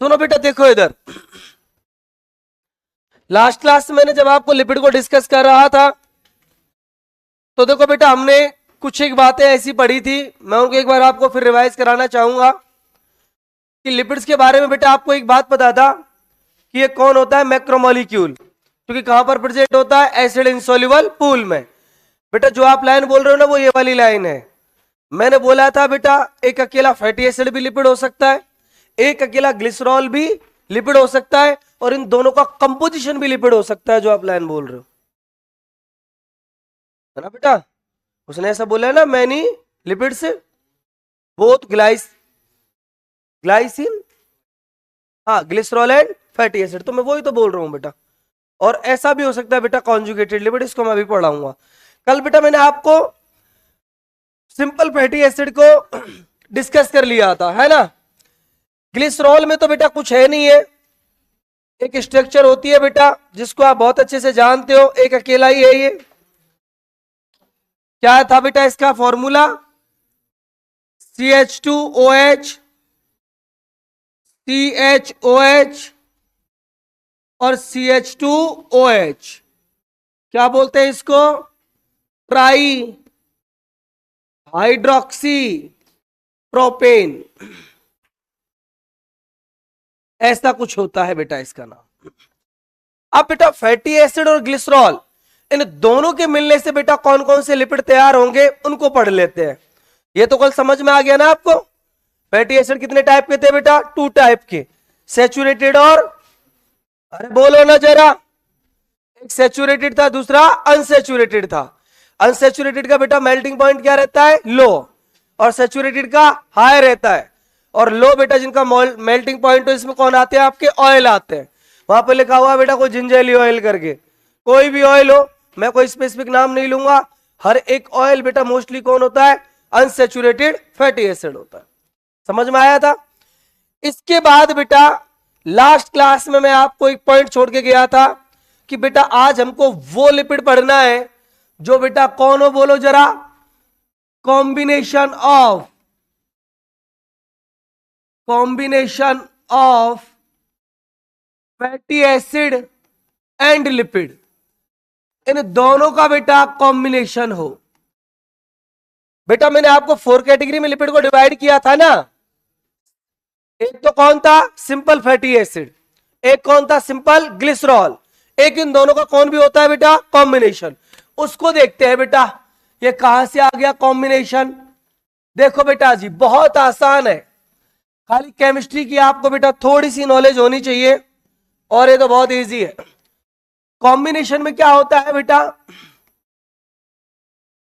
सुनो बेटा, देखो इधर, लास्ट क्लास में मैंने जब आपको लिपिड को डिस्कस कर रहा था तो देखो बेटा, हमने कुछ एक बातें ऐसी पढ़ी थी, मैं उनको एक बार आपको फिर रिवाइज कराना चाहूंगा कि लिपिड्स के बारे में बेटा आपको एक बात पता था कि ये कौन होता है, मैक्रोमोलिक्यूल, क्योंकि कहां पर प्रेजेंट होता है, एसिड इनसॉल्युबल पूल में। बेटा जो आप लाइन बोल रहे हो ना, वो ये वाली लाइन है। मैंने बोला था बेटा एक अकेला फैटी एसिड भी लिपिड हो सकता है, एक अकेला ग्लिसरॉल भी लिपिड हो सकता है, और इन दोनों का कंपोजिशन भी लिपिड हो सकता है, जो आप लाइन बोल रहे हो, है ना बेटा। उसने ऐसा बोला है ना, मैनी लिपिड्स बोथ ग्लाइसिन, हाँ, ग्लिसरॉल एंड फैटी एसिड, तो मैं वही तो बोल रहा हूं बेटा। और ऐसा भी हो सकता है बेटा कॉन्जुगेटेड लिपिड, इसको मैं अभी पढ़ाऊंगा। कल बेटा मैंने आपको सिंपल फैटी एसिड को डिस्कस कर लिया था, है ना। ग्लिसरॉल में तो बेटा कुछ है नहीं है, एक स्ट्रक्चर होती है बेटा जिसको आप बहुत अच्छे से जानते हो, एक अकेला ही है ये। क्या था बेटा इसका फॉर्मूला, CH2OH, CHOH और CH2OH, क्या बोलते हैं इसको, ट्राई हाइड्रोक्सी प्रोपेन, ऐसा कुछ होता है बेटा इसका नाम। अब बेटा फैटी एसिड और ग्लिसरॉल, इन दोनों के मिलने से बेटा कौन कौन से लिपिड तैयार होंगे उनको पढ़ लेते हैं। ये तो कल समझ में आ गया ना आपको। फैटी एसिड कितने टाइप के थे बेटा, 2 टाइप के, सैचुरेटेड और, अरे बोलो ना जरा, एक सैचुरेटेड था, दूसरा अनसैचुरेटेड था। अनसैचुरेटेड का बेटा मेल्टिंग पॉइंट क्या रहता है, लो, और सैचुरेटेड का हाई रहता है। और लो बेटा जिनका मेल्टिंग पॉइंट हो, इसमें कौन आते हैं, आपके ऑयल आते हैं। वहां पर लिखा हुआ है बेटा कोई जिंजरली ऑयल करके, कोई भी ऑयल हो, मैं कोई स्पेसिफिक नाम नहीं लूंगा, हर एक ऑयल बेटा मोस्टली कौन होता है, अनसैचुरेटेड फैटी एसिड होता है। समझ में आया था। इसके बाद बेटा लास्ट क्लास में मैं आपको एक पॉइंट छोड़ के गया था कि बेटा आज हमको वो लिपिड पढ़ना है जो बेटा कौन हो, बोलो जरा, combination of fatty acid and lipid, इन दोनों का बेटा कॉम्बिनेशन हो। बेटा मैंने आपको 4 कैटेगरी में लिपिड को डिवाइड किया था ना, एक तो कौन था, सिंपल फैटी एसिड, एक कौन था, सिंपल ग्लिसरॉल, एक इन दोनों का कौन भी होता है बेटा, कॉम्बिनेशन। उसको देखते हैं बेटा, ये कहां से आ गया कॉम्बिनेशन। देखो बेटा जी बहुत आसान है, खाली केमिस्ट्री की आपको बेटा थोड़ी सी नॉलेज होनी चाहिए, और ये तो बहुत इजी है। कॉम्बिनेशन में क्या होता है बेटा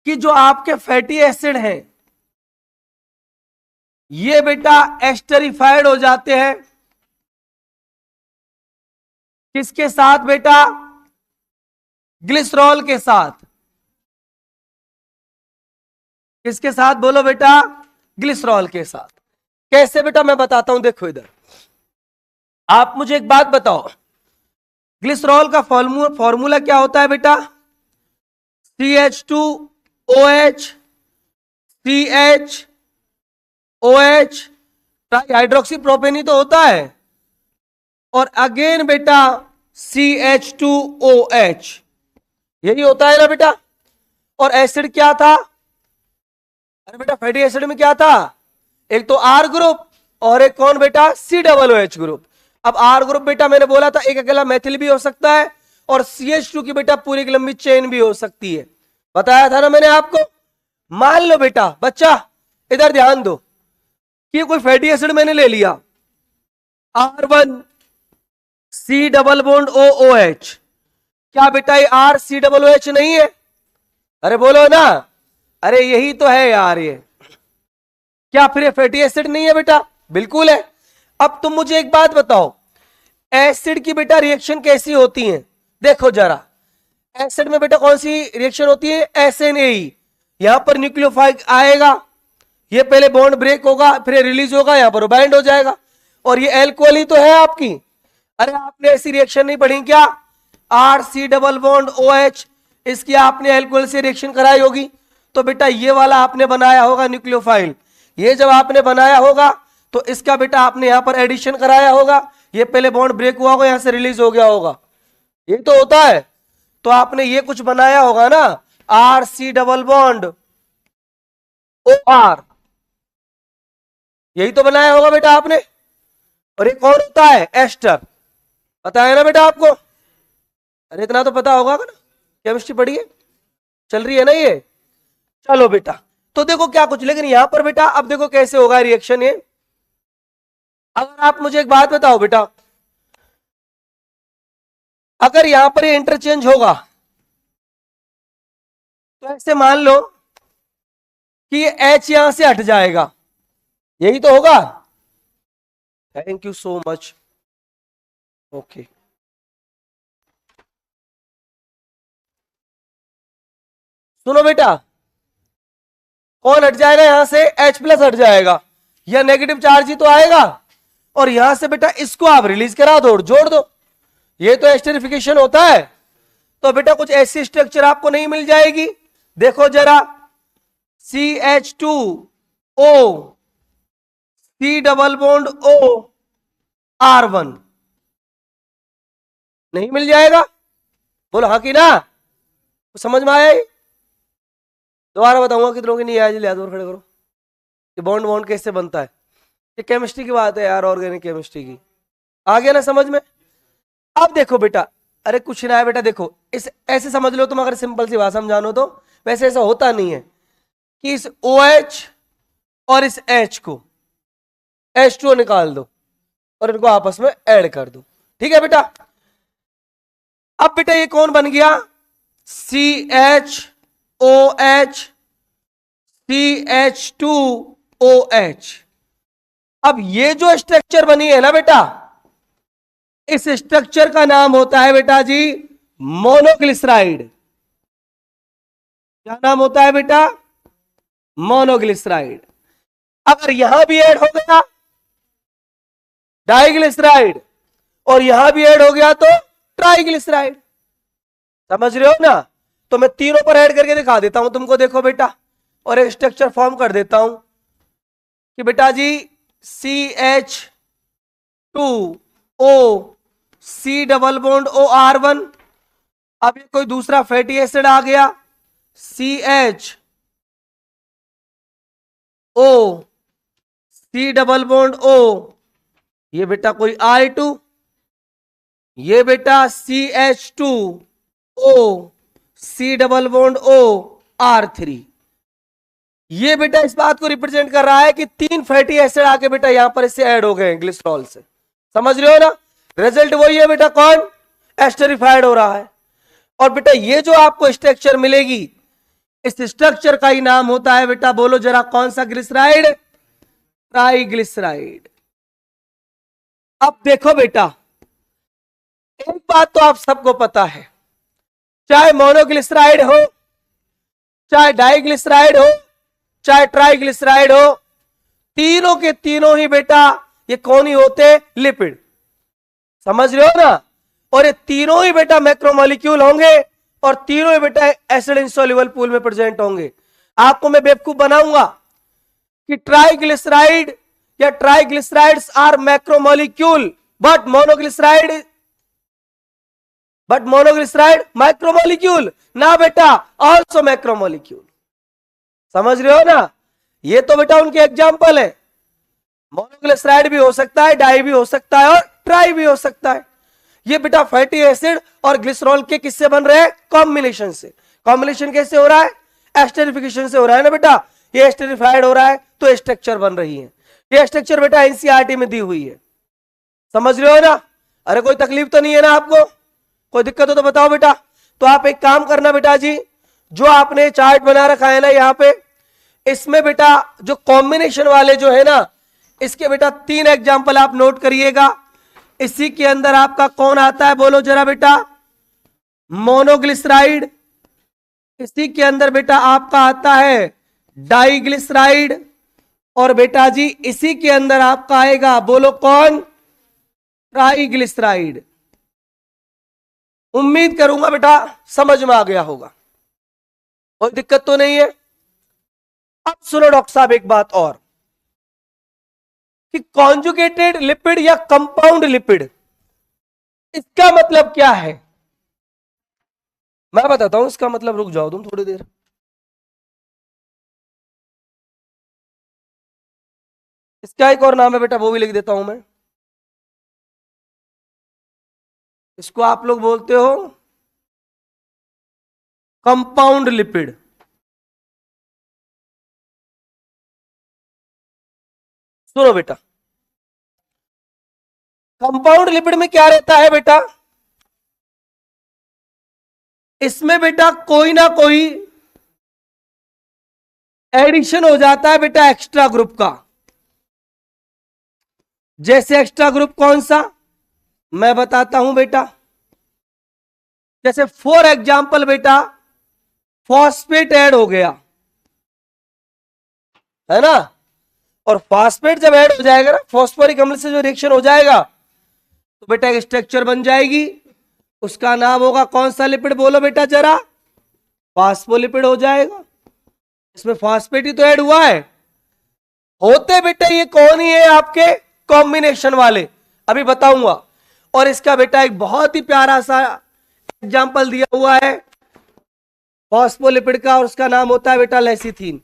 कि जो आपके फैटी एसिड हैं ये बेटा एस्टरीफाइड हो जाते हैं, किसके साथ बेटा, ग्लिसरॉल के साथ। किसके साथ बोलो बेटा, ग्लिसरॉल के साथ। कैसे बेटा मैं बताता हूं, देखो इधर, आप मुझे एक बात बताओ, ग्लिसरॉल का फॉर्मूला क्या होता है बेटा, CH2OH, CHOH, हाइड्रोक्सी प्रोपेन ही तो होता है, और अगेन बेटा CH2OH, यही होता है ना बेटा। और एसिड क्या था, अरे बेटा फैटी एसिड में क्या था, एक तो R ग्रुप और एक कौन बेटा, COOH ग्रुप। अब R ग्रुप बेटा मैंने बोला था एक अकेला मेथिल भी हो सकता है, और CH2 की बेटा पूरी एक लंबी चेन भी हो सकती है, बताया था ना मैंने आपको। मान लो बेटा बच्चा इधर ध्यान दो कि कोई फैटी एसिड मैंने ले लिया, R1C डबल बॉन्ड OOH, क्या बेटा ये RCOOH नहीं है, अरे बोलो ना, अरे यही तो है यार, ये क्या फिर ये फैटी एसिड नहीं है बेटा, बिल्कुल है। अब तुम मुझे एक बात बताओ, एसिड की बेटा रिएक्शन कैसी होती है, देखो जरा, एसिड में बेटा कौन सी रिएक्शन होती है, SNAE, यहां पर न्यूक्लियोफाइल आएगा, ये पहले बॉन्ड ब्रेक होगा, फिर रिलीज होगा, यहां पर बाइंड हो जाएगा, और ये एल्कोहल ही तो है आपकी। अरे आपने ऐसी रिएक्शन नहीं पढ़ी क्या, RC डबल बॉन्ड OH, इसकी आपने एल्कोहल से रिएक्शन कराई होगी, तो बेटा ये वाला आपने बनाया होगा न्यूक्लियोफाइल, ये जब आपने बनाया होगा तो इसका बेटा आपने यहां पर एडिशन कराया होगा, ये पहले बॉन्ड ब्रेक हुआ होगा, यहां से रिलीज हो गया होगा, ये तो होता है। तो आपने ये कुछ बनाया होगा ना, R C double bond O R, यही तो बनाया होगा बेटा आपने। और ये कौन होता है? एस्टर, पता है ना बेटा आपको? अरे इतना तो पता होगा ना, केमिस्ट्री पढ़ी है, चल रही है ना ये। चलो बेटा, तो देखो क्या कुछ, लेकिन यहां पर बेटा अब देखो कैसे होगा रिएक्शन ये। अगर आप मुझे एक बात बताओ बेटा, अगर यहां पर ये इंटरचेंज होगा तो ऐसे मान लो कि ये H यहां से हट जाएगा, यही तो होगा। Thank you so much. Okay, सुनो बेटा, कौन हट जाएगा? यहां से H प्लस हट जाएगा, यह नेगेटिव चार्ज ही तो आएगा, और यहां से बेटा इसको आप रिलीज करा दो और जोड़ दो, ये तो एस्टेरिफिकेशन होता है। तो बेटा कुछ ऐसी स्ट्रक्चर आपको नहीं मिल जाएगी, देखो जरा, CH2O C double bond O R1, नहीं मिल जाएगा? बोलो हाँ कि ना? समझ में आया? दोबारा बताऊंगा, कितनों की नहीं आया, लिया दो खड़े करो। ये बॉन्ड बॉन्ड कैसे बनता है, ये केमिस्ट्री की बात है यार, ऑर्गेनिक केमिस्ट्री की। आ गया ना समझ में? अब देखो बेटा, अरे कुछ ना है बेटा, देखो इस ऐसे समझ लो तुम, अगर सिंपल सी भाषा में जानो तो। वैसे ऐसा होता नहीं है कि इस OH और इस H को H2O निकाल दो और इनको आपस में ऐड कर दो, ठीक है बेटा। अब बेटा ये कौन बन गया? CHOH CH2OH। अब ये जो स्ट्रक्चर बनी है ना बेटा, इस स्ट्रक्चर का नाम होता है बेटा जी मोनोग्लिसराइड। क्या नाम होता है बेटा? मोनोग्लिसराइड। अगर यहां भी ऐड हो गया डाइग्लिसराइड और यहां भी ऐड हो गया तो ट्राइग्लिसराइड, समझ रहे हो ना? तो मैं तीनों पर ऐड करके दिखा देता हूं तुमको, देखो बेटा, और एक स्ट्रक्चर फॉर्म कर देता हूं कि बेटा जी CH2O C double bond O R1। अब ये कोई दूसरा फैटी एसिड आ गया, CHO C double bond O, ये बेटा कोई R2, ये बेटा CH2O C double bond O R3। ये बेटा इस बात को रिप्रेजेंट कर रहा है कि तीन फैटी एसिड आके बेटा यहां पर इससे ऐड हो गए ग्लिसरॉल से, समझ रहे हो ना? रिजल्ट वही है बेटा, कौन? एस्टरिफाइड हो रहा है। और बेटा ये जो आपको स्ट्रक्चर मिलेगी, इस स्ट्रक्चर का ही नाम होता है बेटा, बोलो जरा कौन सा ग्लिसराइड? ट्राइग्लिसराइड। अब देखो बेटा, एक बात तो आप सबको पता है, चाहे मोनोग्लिसराइड हो, चाहे डाइग्लिसराइड हो, चाहे ट्राइग्लिसराइड हो, तीनों के तीनों ही बेटा ये कौन ही होते? लिपिड, समझ रहे हो ना? और ये तीनों ही बेटा मैक्रोमोलिक्यूल होंगे और तीनों ही बेटा एसिड इंसॉल्युबल पूल में प्रेजेंट होंगे। आपको मैं बेवकूफ बनाऊंगा कि ट्राइग्लिसराइड या triglycerides are macromolecule but monoglyceride macromolecule? ना बेटा, ऑल्सो मैक्रोमोलिक्यूल, समझ रहे हो ना? ये तो बेटा उनके एग्जाम्पल है। मोनोग्लिसराइड भी हो सकता है, डाई भी हो सकता है और ट्राई भी हो सकता है। ये बेटा फैटी एसिड और ग्लिसरॉल के किससे बन रहे हैं? कॉम्बिनेशन से। कॉम्बिनेशन कैसे हो रहा है? एस्टरिफिकेशन से हो रहा है ना बेटा। ये एस्टरिफाइड हो रहा है तो स्ट्रक्चर बन रही है। ये स्ट्रक्चर बेटा एनसीईआरटी में दी हुई है, समझ रहे हो ना? अरे कोई तकलीफ तो नहीं है ना आपको? कोई दिक्कत हो तो बताओ बेटा। तो आप एक काम करना बेटा जी, जो आपने चार्ट बना रखा है ना यहाँ पे, इसमें बेटा जो कॉम्बिनेशन वाले जो है ना, इसके बेटा 3 एग्जाम्पल आप नोट करिएगा। इसी के अंदर आपका कौन आता है? बोलो जरा बेटा, मोनोग्लिसराइड। इसी के अंदर बेटा आपका आता है डाइग्लिसराइड। और बेटा जी इसी के अंदर आपका आएगा, बोलो कौन? ट्राइग्लिसराइड। उम्मीद करूंगा बेटा समझ में आ गया होगा, कोई दिक्कत तो नहीं है। अब सुनो डॉक्टर साहब एक बात और, कि कॉन्जुगेटेड लिपिड या कंपाउंड लिपिड, इसका मतलब क्या है? मैं बताता हूं इसका मतलब, रुक जाओ तुम थोड़ी देर। इसका एक और नाम है बेटा, वो भी लिख देता हूं मैं। इसको आप लोग बोलते हो कंपाउंड लिपिड। सुनो बेटा, कंपाउंड लिपिड में क्या रहता है बेटा? इसमें बेटा कोई ना कोई एडिशन हो जाता है बेटा एक्स्ट्रा ग्रुप का। जैसे एक्स्ट्रा ग्रुप कौन सा, मैं बताता हूं बेटा। जैसे फॉर एग्जांपल बेटा, फॉस्फेट ऐड हो गया, है ना? और फॉस्फेट जब ऐड हो जाएगा ना, फॉस्फोरिक अम्ल से जो रिएक्शन हो जाएगा, तो बेटा एक स्ट्रक्चर बन जाएगी। उसका नाम होगा कौन सा लिपिड, बोलो बेटा जरा? फॉस्फोलिपिड हो जाएगा। इसमें फॉस्फेट ही तो ऐड हुआ है। होते बेटा ये कौन ही है आपके कॉम्बिनेशन वाले, अभी बताऊंगा। और इसका बेटा एक बहुत ही प्यारा सा एग्जांपल दिया हुआ है फॉस्फोलिपिड का, और उसका नाम होता है बेटा लेसिथीन।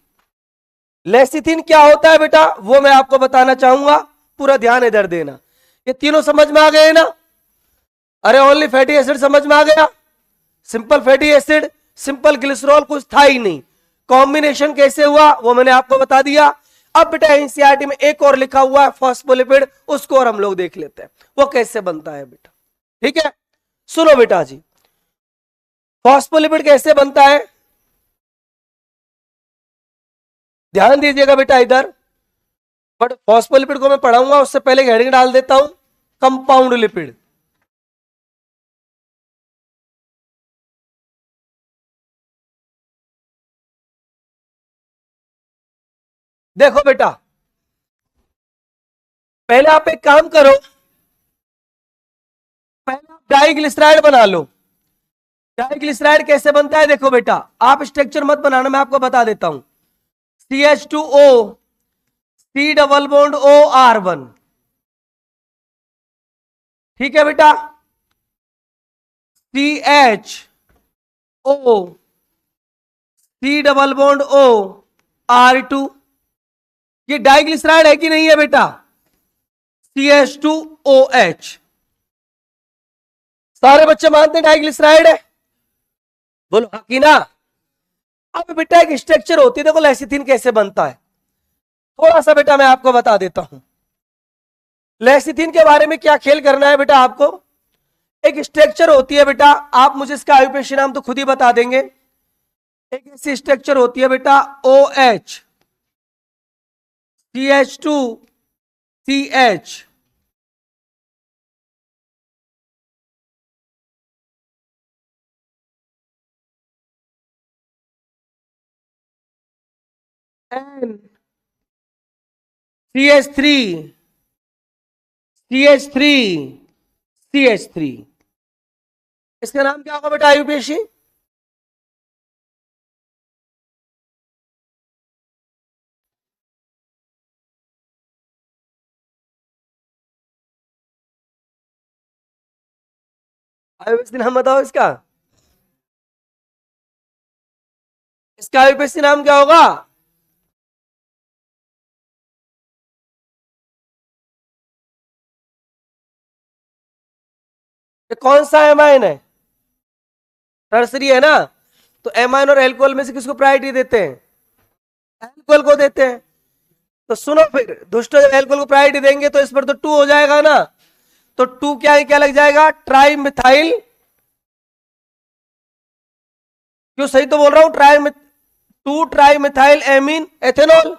लेसिथीन क्या होता है बेटा, वो मैं आपको बताना चाहूंगा, पूरा ध्यान इधर देना। ये तीनों समझ में आ गए ना? अरे ओनली फैटी एसिड समझ में आ गया, simple fatty acid, simple glycerol, कुछ था ही नहीं। कॉम्बिनेशन कैसे हुआ वो मैंने आपको बता दिया। अब बेटा एनसीईआरटी में एक और लिखा हुआ है फॉस्फोलिपिड, उसको और हम लोग देख लेते हैं वो कैसे बनता है बेटा। ठीक है, सुनो बेटा जी, फॉस्फोलिपिड कैसे बनता है, ध्यान दीजिएगा बेटा इधर। बट फॉस्फोलिपिड को मैं पढ़ाऊंगा उससे पहले हेडिंग डाल देता हूं कंपाउंड लिपिड। देखो बेटा, पहले आप एक काम करो, पहले आप डाइग्लिसराइड बना लो। डाइग्लिसराइड कैसे बनता है देखो बेटा, आप स्ट्रक्चर मत बनाना, मैं आपको बता देता हूं। CH2O, C double bond OR1, ठीक है बेटा। CHO, C double bond OR2, ये डाइग्लिसराइड है कि नहीं है बेटा? CH2OH, सारे बच्चे मानते हैं डाइग्लिसराइड है, बोलो हाँ कि ना? अब बेटा एक स्ट्रक्चर होती है, देखो लेसिथिन कैसे बनता है, थोड़ा सा बेटा मैं आपको बता देता हूं। लेसिथिन के बारे में क्या खेल करना है बेटा आपको, एक स्ट्रक्चर होती है बेटा, आप मुझे इसका आयुपेशी नाम तो खुद ही बता देंगे। एक ऐसी स्ट्रक्चर होती है बेटा OH, CH2, CH, N, CH3, CH3, CH3, इसका नाम क्या होगा बेटा आयुपेशी? आयुपेशी नाम बताओ इसका, इसका आयुपेशी नाम क्या होगा? ये कौन सा एमाइन है, टर्सरी है ना? तो एमाइन और एल्कोहल में से किसको प्रायोरिटी देते हैं? एल्कोहल को देते हैं। तो सुनो फिर दोस्तों, जब एल्कोहल को प्रायोरिटी देंगे तो इस पर तो 2 हो जाएगा ना, तो 2 क्या क्या लग जाएगा, ट्राई मिथाइल, क्यों सही तो बोल रहा हूं, 2 ट्राई मिथाइल एमीन एथेनॉल।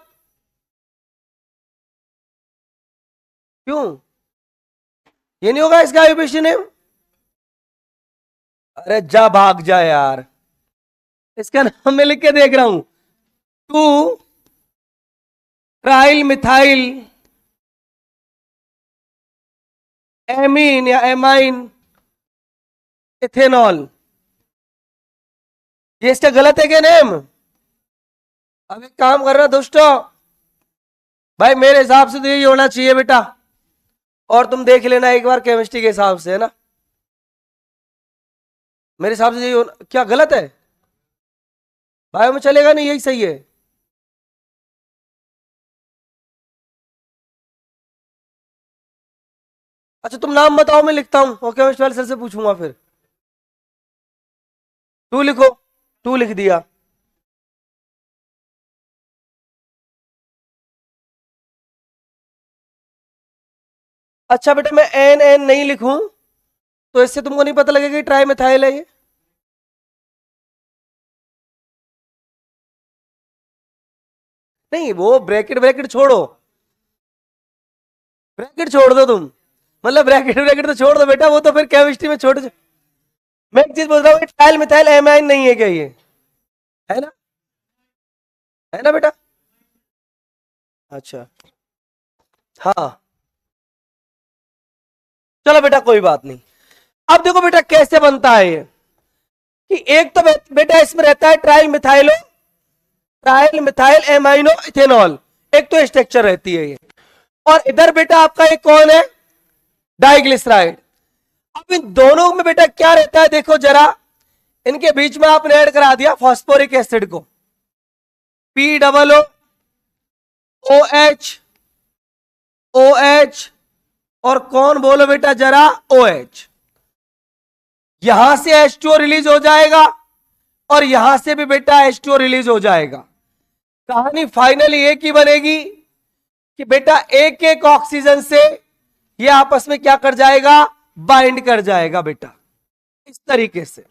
क्यों, ये नहीं होगा इसका आयुपेशी नेम? अरे जा भाग जा यार, इसका नाम मैं लिख के देख रहा हूं, 2 ट्राइल मिथाइल एमीन या एमाइन इथेनॉल। ये इसका गलत है क्या नेम? अब एक काम करना दोस्तों, भाई मेरे हिसाब से तो यही होना चाहिए बेटा, और तुम देख लेना एक बार केमिस्ट्री के हिसाब से, है ना। मेरे हिसाब से यही होना, क्या गलत है भाई, में चलेगा नहीं, यही सही है। अच्छा तुम नाम बताओ, मैं लिखता हूं और केमिस्ट्री वाले सर से पूछूंगा फिर। टू लिखो, टू लिख दिया। अच्छा बेटा मैं एन एन नहीं लिखूं तो इससे तुमको नहीं पता लगेगा कि ट्राई मिथाइल है ये। नहीं वो ब्रैकेट ब्रैकेट छोड़ो, ब्रैकेट छोड़ दो तुम, मतलब ब्रैकेट ब्रैकेट तो छोड़ दो बेटा, वो तो फिर केमिस्ट्री में छोड़। मैं एक चीज बोल रहा हूँ, ट्रायल मिथाइल एमाइन नहीं है क्या ये, है ना, है ना बेटा। अच्छा हाँ, चलो बेटा कोई बात नहीं। अब देखो बेटा कैसे बनता है ये, कि एक तो बेटा इसमें रहता है ट्रायल मिथाइल एमाइनो इथेनॉल, एक तो स्ट्रक्चर रहती है ये, और इधर बेटा आपका एक कौन है, डाइग्लिसराइड। अब इन दोनों में बेटा क्या रहता है देखो जरा, इनके बीच में आपने ऐड करा दिया फॉस्फोरिक एसिड को, P double O O H O H, और कौन बोलो बेटा जरा, ओ एच। यहां से H2O रिलीज हो जाएगा और यहां से भी बेटा H2O रिलीज हो जाएगा। कहानी फाइनली एक ही बनेगी कि बेटा एक एक ऑक्सीजन से ये आपस में क्या कर जाएगा, बाइंड कर जाएगा बेटा, इस तरीके से।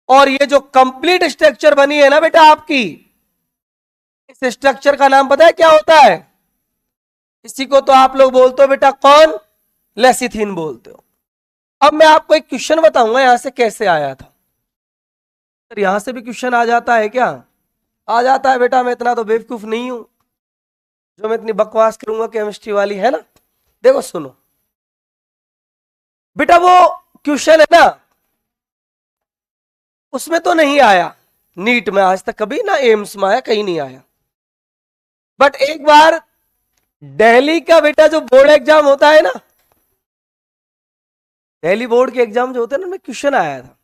और ये जो कंप्लीट स्ट्रक्चर बनी है ना बेटा आपकी, इस स्ट्रक्चर का नाम पता है क्या होता है, इसी को तो आप लोग बोलते हो बेटा कौन, लेसिथिन बोलते हो। अब मैं आपको एक क्वेश्चन बताऊंगा यहां से कैसे आया था, सर यहां से भी क्वेश्चन आ जाता है क्या, आ जाता है बेटा, मैं इतना तो बेवकूफ नहीं हूं जो मैं इतनी बकवास करूंगा केमिस्ट्री वाली, है ना। देखो सुनो बेटा, वो क्वेश्चन है ना, उसमें तो नहीं आया नीट में आज तक कभी ना, एम्स में आया, कहीं नहीं आया। बट एक बार दिल्ली का बेटा जो बोर्ड एग्जाम होता है ना, दिल्ली बोर्ड के एग्जाम जो होते हैं ना, में क्वेश्चन आया था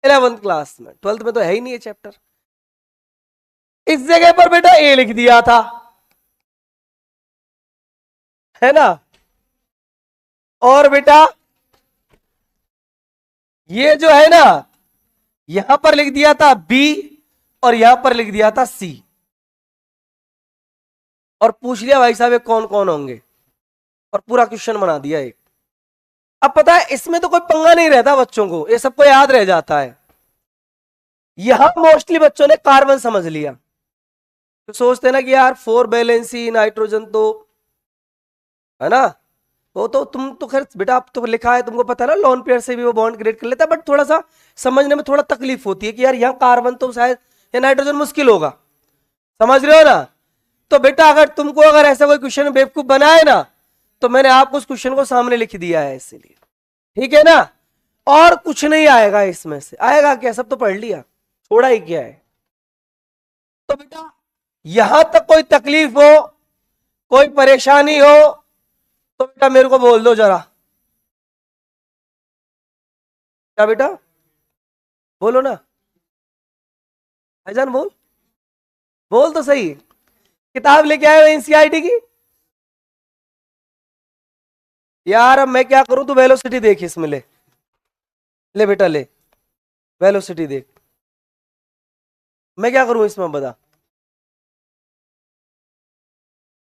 11th क्लास में, 12th में तो है ही नहीं है चैप्टर। इस जगह पर बेटा ए लिख दिया था, है ना, और बेटा ये जो है ना, यहां पर लिख दिया था बी और यहां पर लिख दिया था सी, और पूछ लिया भाई साहब ये कौन कौन होंगे, और पूरा क्वेश्चन बना दिया एक। अब पता है इसमें तो कोई पंगा नहीं रहता बच्चों को, ये सबको याद रह जाता है। यहां मोस्टली बच्चों ने कार्बन समझ लिया, तो सोचते ना कि यार 4 वैलेंसी नाइट्रोजन तो, है ना, वो तो तुम तो खैर बेटा आप तो लिखा है, तुमको पता है ना, लोन पेयर से भी वो बॉन्ड क्रिएट कर लेता है, बट थोड़ा सा समझने में थोड़ा तकलीफ होती है कि यार यहाँ कार्बन तो शायद, या नाइट्रोजन मुश्किल होगा, समझ रहे हो ना। तो बेटा अगर तुमको अगर ऐसा कोई क्वेश्चन बेवकूफ बनाए ना, तो मैंने आपको उस क्वेश्चन को सामने लिख दिया है इसीलिए, ठीक है ना। और कुछ नहीं आएगा इसमें से, आएगा क्या, सब तो पढ़ लिया, थोड़ा ही क्या है। तो बेटा यहां तक कोई तकलीफ हो, कोई परेशानी हो, तो बेटा मेरे को बोल दो जरा, क्या बेटा, बोलो ना भाईजान, बोल, बोल तो सही। किताब लेके आए हो एनसीईआरटी की, यार अब मैं क्या करूं, तू वेलोसिटी देख इसमें, ले ले बेटा ले, वेलोसिटी देख, मैं क्या करूं इसमें बता।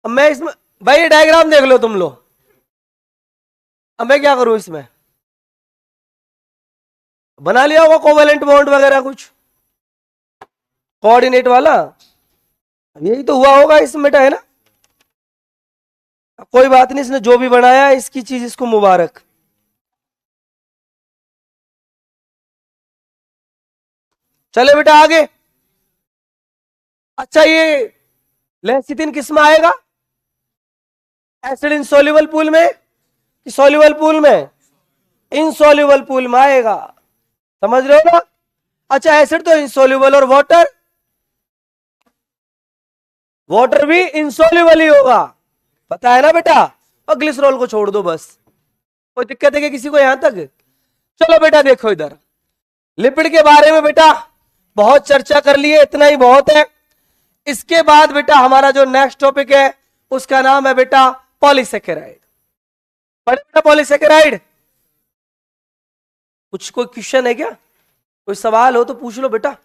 अब मैं इसमें, भाई ये डायग्राम देख लो तुम लोग, अब मैं क्या करूं इसमें, बना लिया होगा कोवेलेंट बॉन्ड वगैरह कुछ, कोऑर्डिनेट वाला, यही तो हुआ होगा इसमें बेटा, है ना। कोई बात नहीं, इसने जो भी बनाया है इसकी चीज इसको मुबारक। चले बेटा आगे। अच्छा ये लेसिथिन किस में आएगा, एसिड इनसॉल्युबल पूल में कि सॉल्युबल पूल में, इनसॉल्युबल पूल में आएगा, समझ रहे हो ना। अच्छा एसिड तो इनसॉल्युबल और वाटर, वाटर भी इंसोल्यूबल ही होगा, पता है ना बेटा। और ग्लिसरॉल को छोड़ दो बस, कोई दिक्कत है क्या किसी को यहां तक? चलो बेटा देखो इधर, लिपिड के बारे में बेटा बहुत चर्चा कर लिए, इतना ही बहुत है। इसके बाद बेटा हमारा जो नेक्स्ट टॉपिक है उसका नाम है बेटा पॉलीसेकेराइड। बेटा पॉलीसेकेराइड, कुछ कोई क्वेश्चन है क्या, कोई सवाल हो तो पूछ लो बेटा।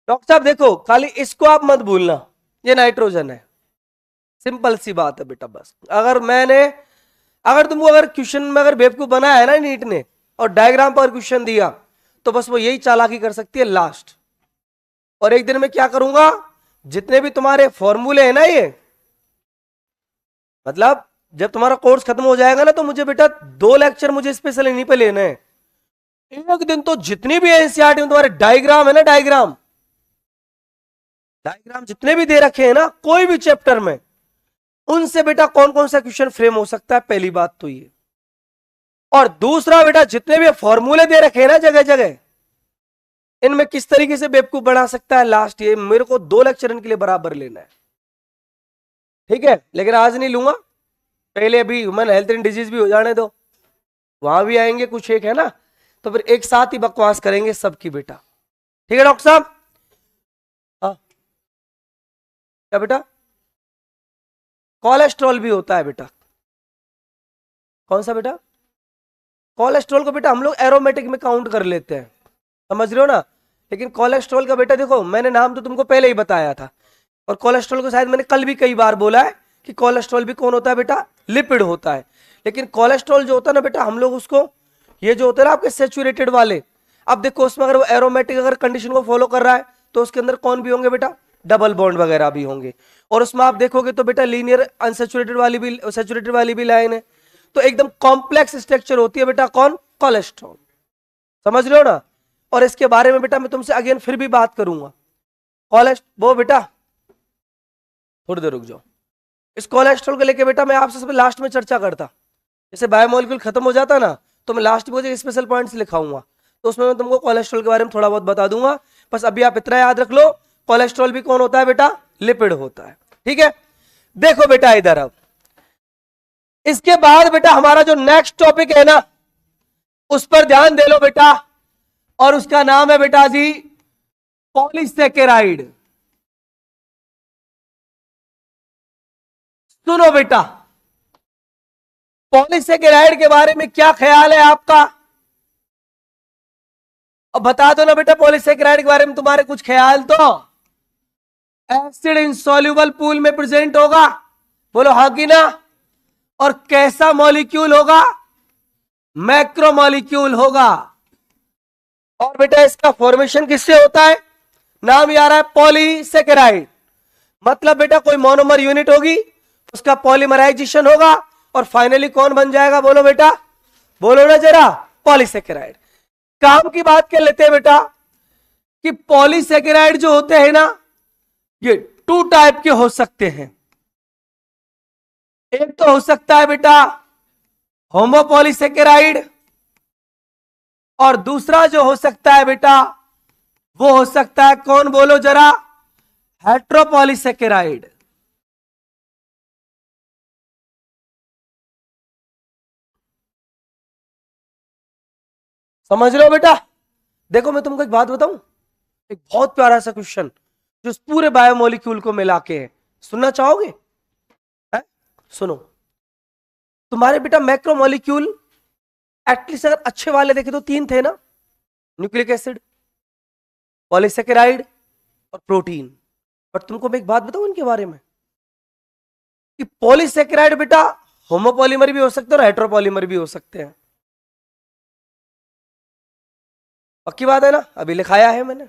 डॉक्टर साहब देखो खाली इसको आप मत भूलना, ये नाइट्रोजन है, सिंपल सी बात है बेटा। बस अगर तुमको अगर क्वेश्चन में अगर बेवकूफ बनाया है ना नीट ने और डायग्राम पर क्वेश्चन दिया तो बस वो यही चालाकी कर सकती है लास्ट। और एक दिन में क्या करूंगा, जितने भी तुम्हारे फॉर्मूले हैं ना, ये मतलब जब तुम्हारा कोर्स खत्म हो जाएगा ना तो मुझे बेटा 2 लेक्चर मुझे स्पेशल इन्हीं पे लेने हैं। एक दिन तो जितनी भी एनसीईआरटी में तुम्हारे डायग्राम है ना, डायग्राम जितने भी दे रखे हैं ना कोई भी चैप्टर में, उनसे बेटा कौन कौन सा क्वेश्चन फ्रेम हो सकता है, पहली बात तो ये। और दूसरा बेटा जितने भी फॉर्मूले दे रखे हैं ना जगह जगह, इनमें किस तरीके से बेवकूफ बना सकता है लास्ट, ये मेरे को 2 लेक्चर इनके लिए बराबर लेना है, ठीक है। लेकिन आज नहीं लूंगा, पहले अभी ह्यूमन हेल्थ एंड डिजीज भी हो जाने दो, वहां भी आएंगे कुछ एक है ना, तो फिर एक साथ ही बकवास करेंगे सबकी बेटा, ठीक है डॉक्टर साहब। हाँ क्या बेटा, कोलेस्ट्रॉल भी होता है बेटा। कौन सा बेटा? कोलेस्ट्रॉल को बेटा हम लोग एरोमेटिक में काउंट कर लेते हैं, समझ रहे हो ना। लेकिन कोलेस्ट्रॉल का बेटा देखो मैंने नाम तो तुमको पहले ही बताया था, और कोलेस्ट्रॉल को शायद मैंने कल भी कई बार बोला है कि कोलेस्ट्रॉल भी कौन होता है बेटा, लिपिड होता है। लेकिन कोलेस्ट्रॉल जो होता है ना बेटा, हम लोग उसको, ये जो होता है ना आपके सेचुरेटेड वाले, अब देखो उसमें अगर वो एरोमेटिक अगर कंडीशन को फॉलो कर रहा है तो उसके अंदर कौन भी होंगे बेटा, डबल बॉन्ड वगैरह भी होंगे। और उसमें आप देखोगे तो बेटा लीनियर अनसेचुरेटेड वाली भी, सेचुरेटेड वाली भी लाइन है, तो एकदम कॉम्प्लेक्स स्ट्रक्चर होती है बेटा कौन, कोलेस्ट्रॉल, समझ रहे हो ना। और इसके बारे में बेटा मैं तुमसे अगेन फिर भी बात करूंगा। वो बेटा थोड़ी देर रुक जाओ, इस कोलेस्ट्रॉल को लेके बेटा मैं आपसे सब लास्ट में चर्चा करता, जैसे बायोमोलिक्यूल खत्म हो जाता ना तो मैं लास्ट में स्पेशल पॉइंट्स लिखाऊंगा, तो उसमें मैं तुमको कोलेस्ट्रॉल के बारे में थोड़ा बहुत बता दूंगा। बस अभी आप इतना याद रख लो, कोलेस्ट्रॉल भी कौन होता है बेटा, लिपिड होता है, ठीक है। देखो बेटा इधर, अब इसके बाद बेटा हमारा जो नेक्स्ट टॉपिक है ना उस पर ध्यान दे लो बेटा, और उसका नाम है बेटा जी पॉलीसेकेराइड। सुनो बेटा, पॉलीसेकेराइड के बारे में क्या ख्याल है आपका, अब बता दो ना बेटा। पॉलीसेकेराइड के बारे में तुम्हारे कुछ ख्याल तो, एसिड इंसॉल्युबल पूल में प्रेजेंट होगा, बोलो हाँ कि ना। और कैसा मॉलिक्यूल होगा, मैक्रो मॉलिक्यूल होगा। और बेटा इसका फॉर्मेशन किससे होता है, नाम यार है पॉलीसेकेराइड, मतलब बेटा कोई मोनोमर यूनिट होगी, उसका पॉलीमराइजेशन होगा और फाइनली कौन बन जाएगा, बोलो बेटा, बोलो ना जरा, पॉलीसेकेराइड। काम की बात कर लेते हैं बेटा कि पॉलीसेकेराइड जो होते हैं ना ये 2 टाइप के हो सकते हैं। एक तो हो सकता है बेटा होमोपॉलीसेकेराइड, और दूसरा जो हो सकता है बेटा वो हो सकता है कौन, बोलो जरा, हेट्रोपॉलीसेकेराइड। समझ रहे हो बेटा। देखो मैं तुमको एक बात बताऊं, एक बहुत प्यारा सा क्वेश्चन जो पूरे बायोमोलिक्यूल को मिला के है, सुनना चाहोगे? है? सुनो, तुम्हारे बेटा मैक्रोमोलिक्यूल एटलीस्ट अगर अच्छे वाले देखे तो 3 थे ना, न्यूक्लिक एसिड, पॉलीसेकेराइड और प्रोटीन। पर तुमको मैं एक बात बताऊं इनके बारे में कि पॉलीसेकेराइड बेटा होमोपॉलीमर भी हो सकते हैं और हेट्रोपॉलीमर भी हो सकते हैं, पक्की बात है ना, अभी लिखाया है मैंने।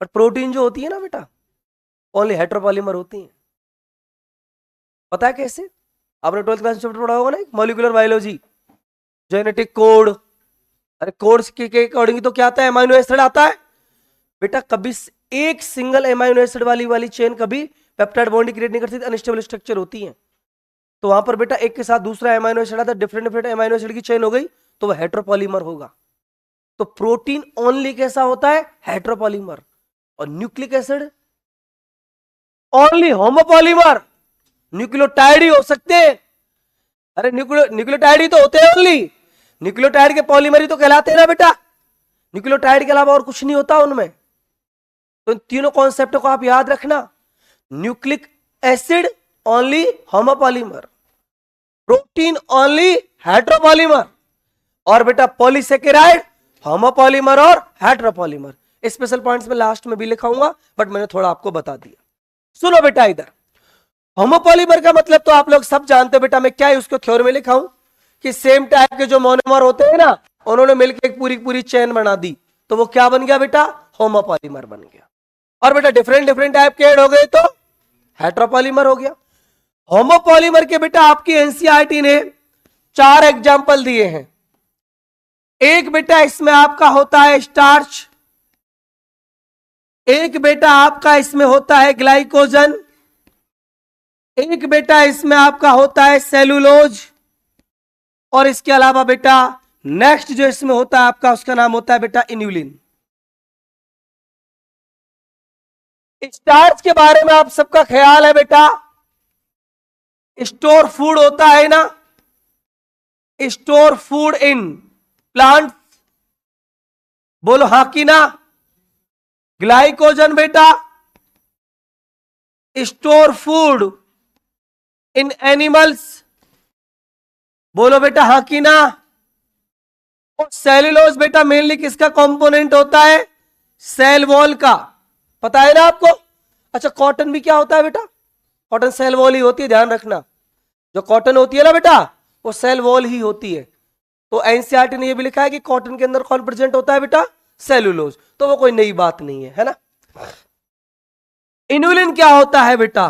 पर प्रोटीन जो होती है ना बेटा ओनली हेट्रोपॉलीमर होती है। पता है कैसे, आपने 12th क्लास चैप्टर पढ़ा होगा ना मॉलिक्यूलर बायोलॉजी, जेनेटिक कोड। अरे कोड्स के अकॉर्डिंग तो क्या आता है, अमाइनो एसिड आता है बेटा। कभी एक सिंगल अमाइनो एसिड वाली चेन कभी पेप्टाइड बॉन्ड क्रिएट नहीं करती, अनस्टेबल स्ट्रक्चर होती है। तो वहां पर बेटा एक के साथ दूसरा अमाइनो एसिड आता है, डिफरेंट डिफरेंट अमाइनो एसिड की चेन हो गई तो वह हेट्रोपॉलीमर होगा। तो प्रोटीन ओनली कैसा होता है, हेट्रोपॉलीमर। और nucleic acid only homopolymer, nucleotide ही हो सकते हैं। अरे न्यूक्लियोटाइड ही तो होते हैं ओनली, न्यूक्लियोटाइड के पॉलीमर ही तो कहलाते हैं ना बेटा, न्यूक्लियोटाइड के अलावा और कुछ नहीं होता उनमें। तो इन तीनों कॉन्सेप्ट को आप याद रखना, nucleic acid only homopolymer, protein only heteropolymer, और बेटा पॉलीसेकेराइड होमोपॉलीमर और हेट्रोपॉलीमर। स्पेशल पॉइंट्स में लास्ट में भी लिखाऊंगा, बट मैंने थोड़ा आपको बता दिया। सुनो बेटा, इधर होमोपॉलीमर का मतलब तो आप लोग सब जानते हो बेटा, मैं क्या है उसको थ्योरी में लिखा हूं कि सेम टाइप के जो मोनोमर होते हैं ना, उन्होंने मिलकर एक पूरी पूरी चेन बना दी, तो वो क्या बन गया बेटा, होमोपॉलीमर बन गया। और बेटा डिफरेंट डिफरेंट टाइप के ऐड हो गए तो हेट्रोपॉलीमर हो गया। होमोपॉलीमर के बेटा आपकी एनसीईआरटी ने 4 एग्जाम्पल दिए हैं। एक बेटा इसमें आपका होता है स्टार्च, एक बेटा आपका इसमें होता है ग्लाइकोजन, एक बेटा इसमें आपका होता है सेलुलोज, और इसके अलावा बेटा नेक्स्ट जो इसमें होता है आपका, उसका नाम होता है बेटा इन्यूलिन। स्टार्च के बारे में आप सबका ख्याल है बेटा, स्टोर फूड होता है ना, स्टोर फूड इन प्लांट, बोलो हाँ कि ना। ग्लाइकोजन बेटा स्टोर फूड इन एनिमल्स, बोलो बेटा हाँ कि ना। और सेलुलोज बेटा मेनली किसका कंपोनेंट होता है, सेल वॉल का, पता है ना आपको। अच्छा कॉटन भी क्या होता है बेटा, कॉटन सेल वॉल ही होती है, ध्यान रखना। जो कॉटन होती है ना बेटा, वो सेल वॉल ही होती है। तो एनसीईआरटी ने ये भी लिखा है कि कॉटन के अंदर कौन प्रेजेंट होता है बेटा, सेलुलोज, तो वो कोई नई बात नहीं है ना। इन्यूलिन क्या होता है बेटा,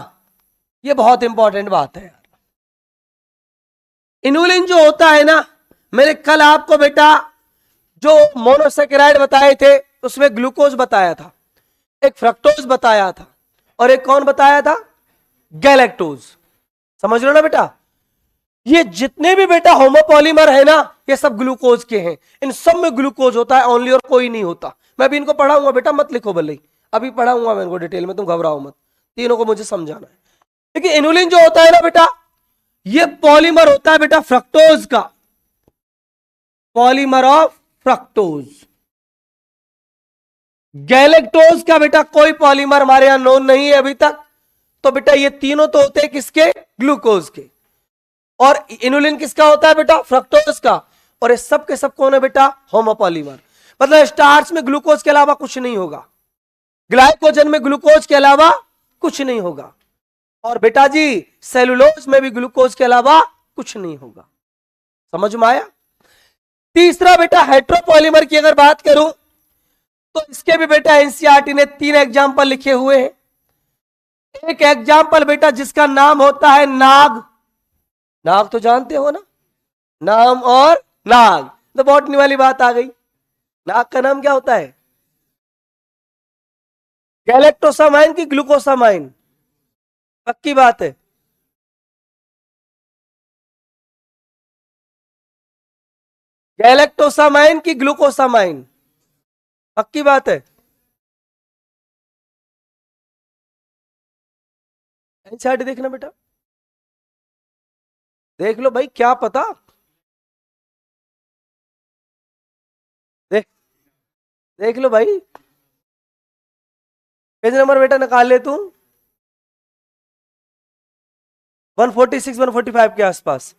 ये बहुत इंपॉर्टेंट बात है। इन्यूलिन जो होता है ना, मैंने कल आपको बेटा जो मोनोसेकेराइड बताए थे उसमें ग्लूकोज बताया था, एक फ्रक्टोज बताया था, और एक कौन बताया था, गैलेक्टोज। समझ लो ना बेटा, ये जितने भी बेटा होमोपॉलीमर है ना, ये सब ग्लूकोज के हैं। इन सब में ग्लूकोज होता है ओनली, और कोई नहीं होता। मैं भी इनको पढ़ाऊंगा बेटा, मत लिखो भले, अभी पढ़ाऊंगा मैं इनको डिटेल में, तुम घबराओ मत, तीनों को मुझे समझाना है। लेकिन इन्यूलिन जो होता है ना बेटा, ये पॉलीमर होता है बेटा फ्रक्टोज का, पॉलीमर ऑफ फ्रक्टोज। गैलेक्टोज का बेटा कोई पॉलीमर हमारे यहां नोन नहीं है अभी तक। तो बेटा ये तीनों तो होते हैं किसके, ग्लूकोज के। और इन्यूलिन किसका होता है बेटा, फ्रक्टोज का। और ये सब के सब कौन है बेटा, होमोपॉलीमर। मतलब स्टार्च में ग्लूकोज के अलावा कुछ नहीं होगा, ग्लाइकोजन में ग्लूकोज के अलावा कुछ नहीं होगा, और बेटा जी सेलुलोज में भी ग्लूकोज के अलावा कुछ नहीं होगा। समझ में आया। तीसरा बेटा हेट्रोपॉलीमर की अगर बात करूं तो इसके भी बेटा एनसीईआरटी ने 3 एग्जाम्पल लिखे हुए हैं। एक एग्जाम्पल बेटा जिसका नाम होता है नाग, नाग तो जानते हो ना, नाम और नाग, तो बॉटनी वाली बात आ गई। नाग का नाम क्या होता है, गैलेक्टोसामाइन की ग्लूकोसामाइन, पक्की बात है। गैलेक्टोसामाइन की ग्लूकोसामाइन, पक्की बात है। एनसीईआरटी देखना बेटा, देख लो भाई, क्या पता, देख देख लो भाई। पेज नंबर बेटा निकाल ले तू, 146 145 के आसपास।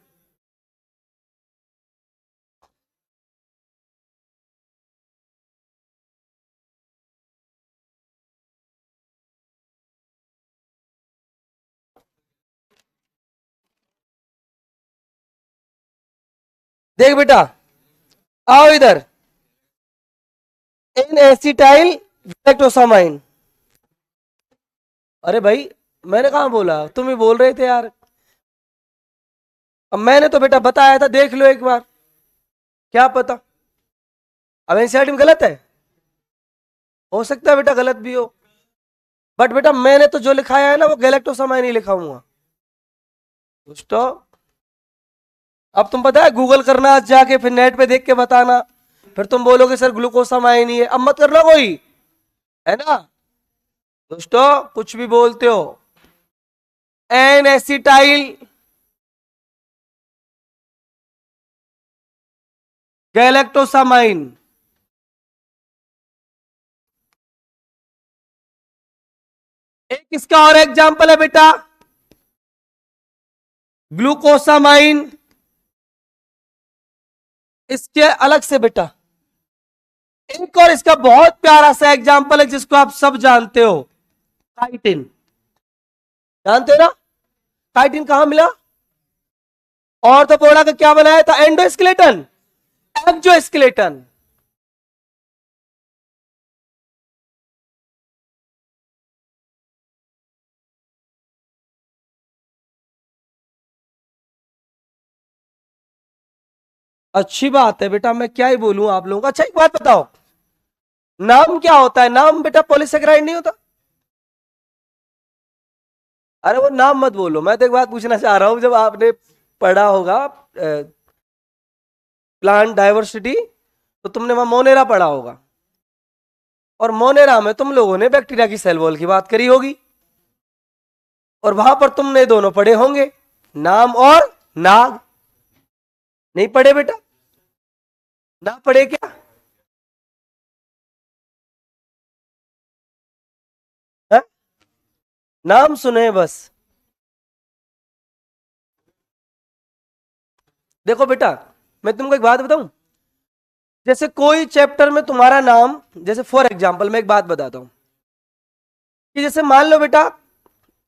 देख बेटा, आओ इधर, एन एसिटाइल गैलेक्टोसामाइन। अरे भाई मैंने कहा बोला, तुम ही बोल रहे थे यार। अब मैंने तो बेटा बताया था, देख लो एक बार, क्या पता अब एनसीईआरटी में गलत है, हो सकता है बेटा गलत भी हो, बट बेटा मैंने तो जो लिखाया है ना वो गैलेक्टोसामाइन ही लिखा हुआ दोस्तों। अब तुम पता है गूगल करना आज जाके, फिर नेट पे देख के बताना, फिर तुम बोलोगे सर ग्लूकोसामाइन ही है। अब मत करना कोई, है ना दोस्तों, कुछ भी बोलते हो। N acetyl galactosamine. एक इसका और एग्जांपल है बेटा ग्लूकोसामाइन। इसके अलग से बेटा एक और इसका बहुत प्यारा सा एग्जांपल है जिसको आप सब जानते हो, काइटिन। जानते हो ना काइटिन कहां मिला? ऑर्थोपोडा का क्या बनाया था? Endoskeleton, exoskeleton. अच्छी बात है बेटा, मैं क्या ही बोलूं आप लोगों को। अच्छा एक बात बताओ, नाम क्या होता है? नाम बेटा पॉलीसेकेराइड नहीं होता? अरे वो नाम मत बोलो, मैं तो एक बात पूछना चाह रहा हूं, जब आपने पढ़ा होगा प्लांट डाइवर्सिटी तो तुमने वहां मोनेरा पढ़ा होगा, और मोनेरा में तुम लोगों ने बैक्टीरिया की सेल वॉल की बात करी होगी, और वहां पर तुमने दोनों पढ़े होंगे, नाम और नाग। नहीं पढ़े बेटा? ना पढ़े क्या? है? नाम सुने बस। देखो बेटा मैं तुमको एक बात बताऊं, जैसे कोई चैप्टर में तुम्हारा नाम, जैसे फॉर एग्जांपल मैं एक बात बताता हूं कि जैसे मान लो बेटा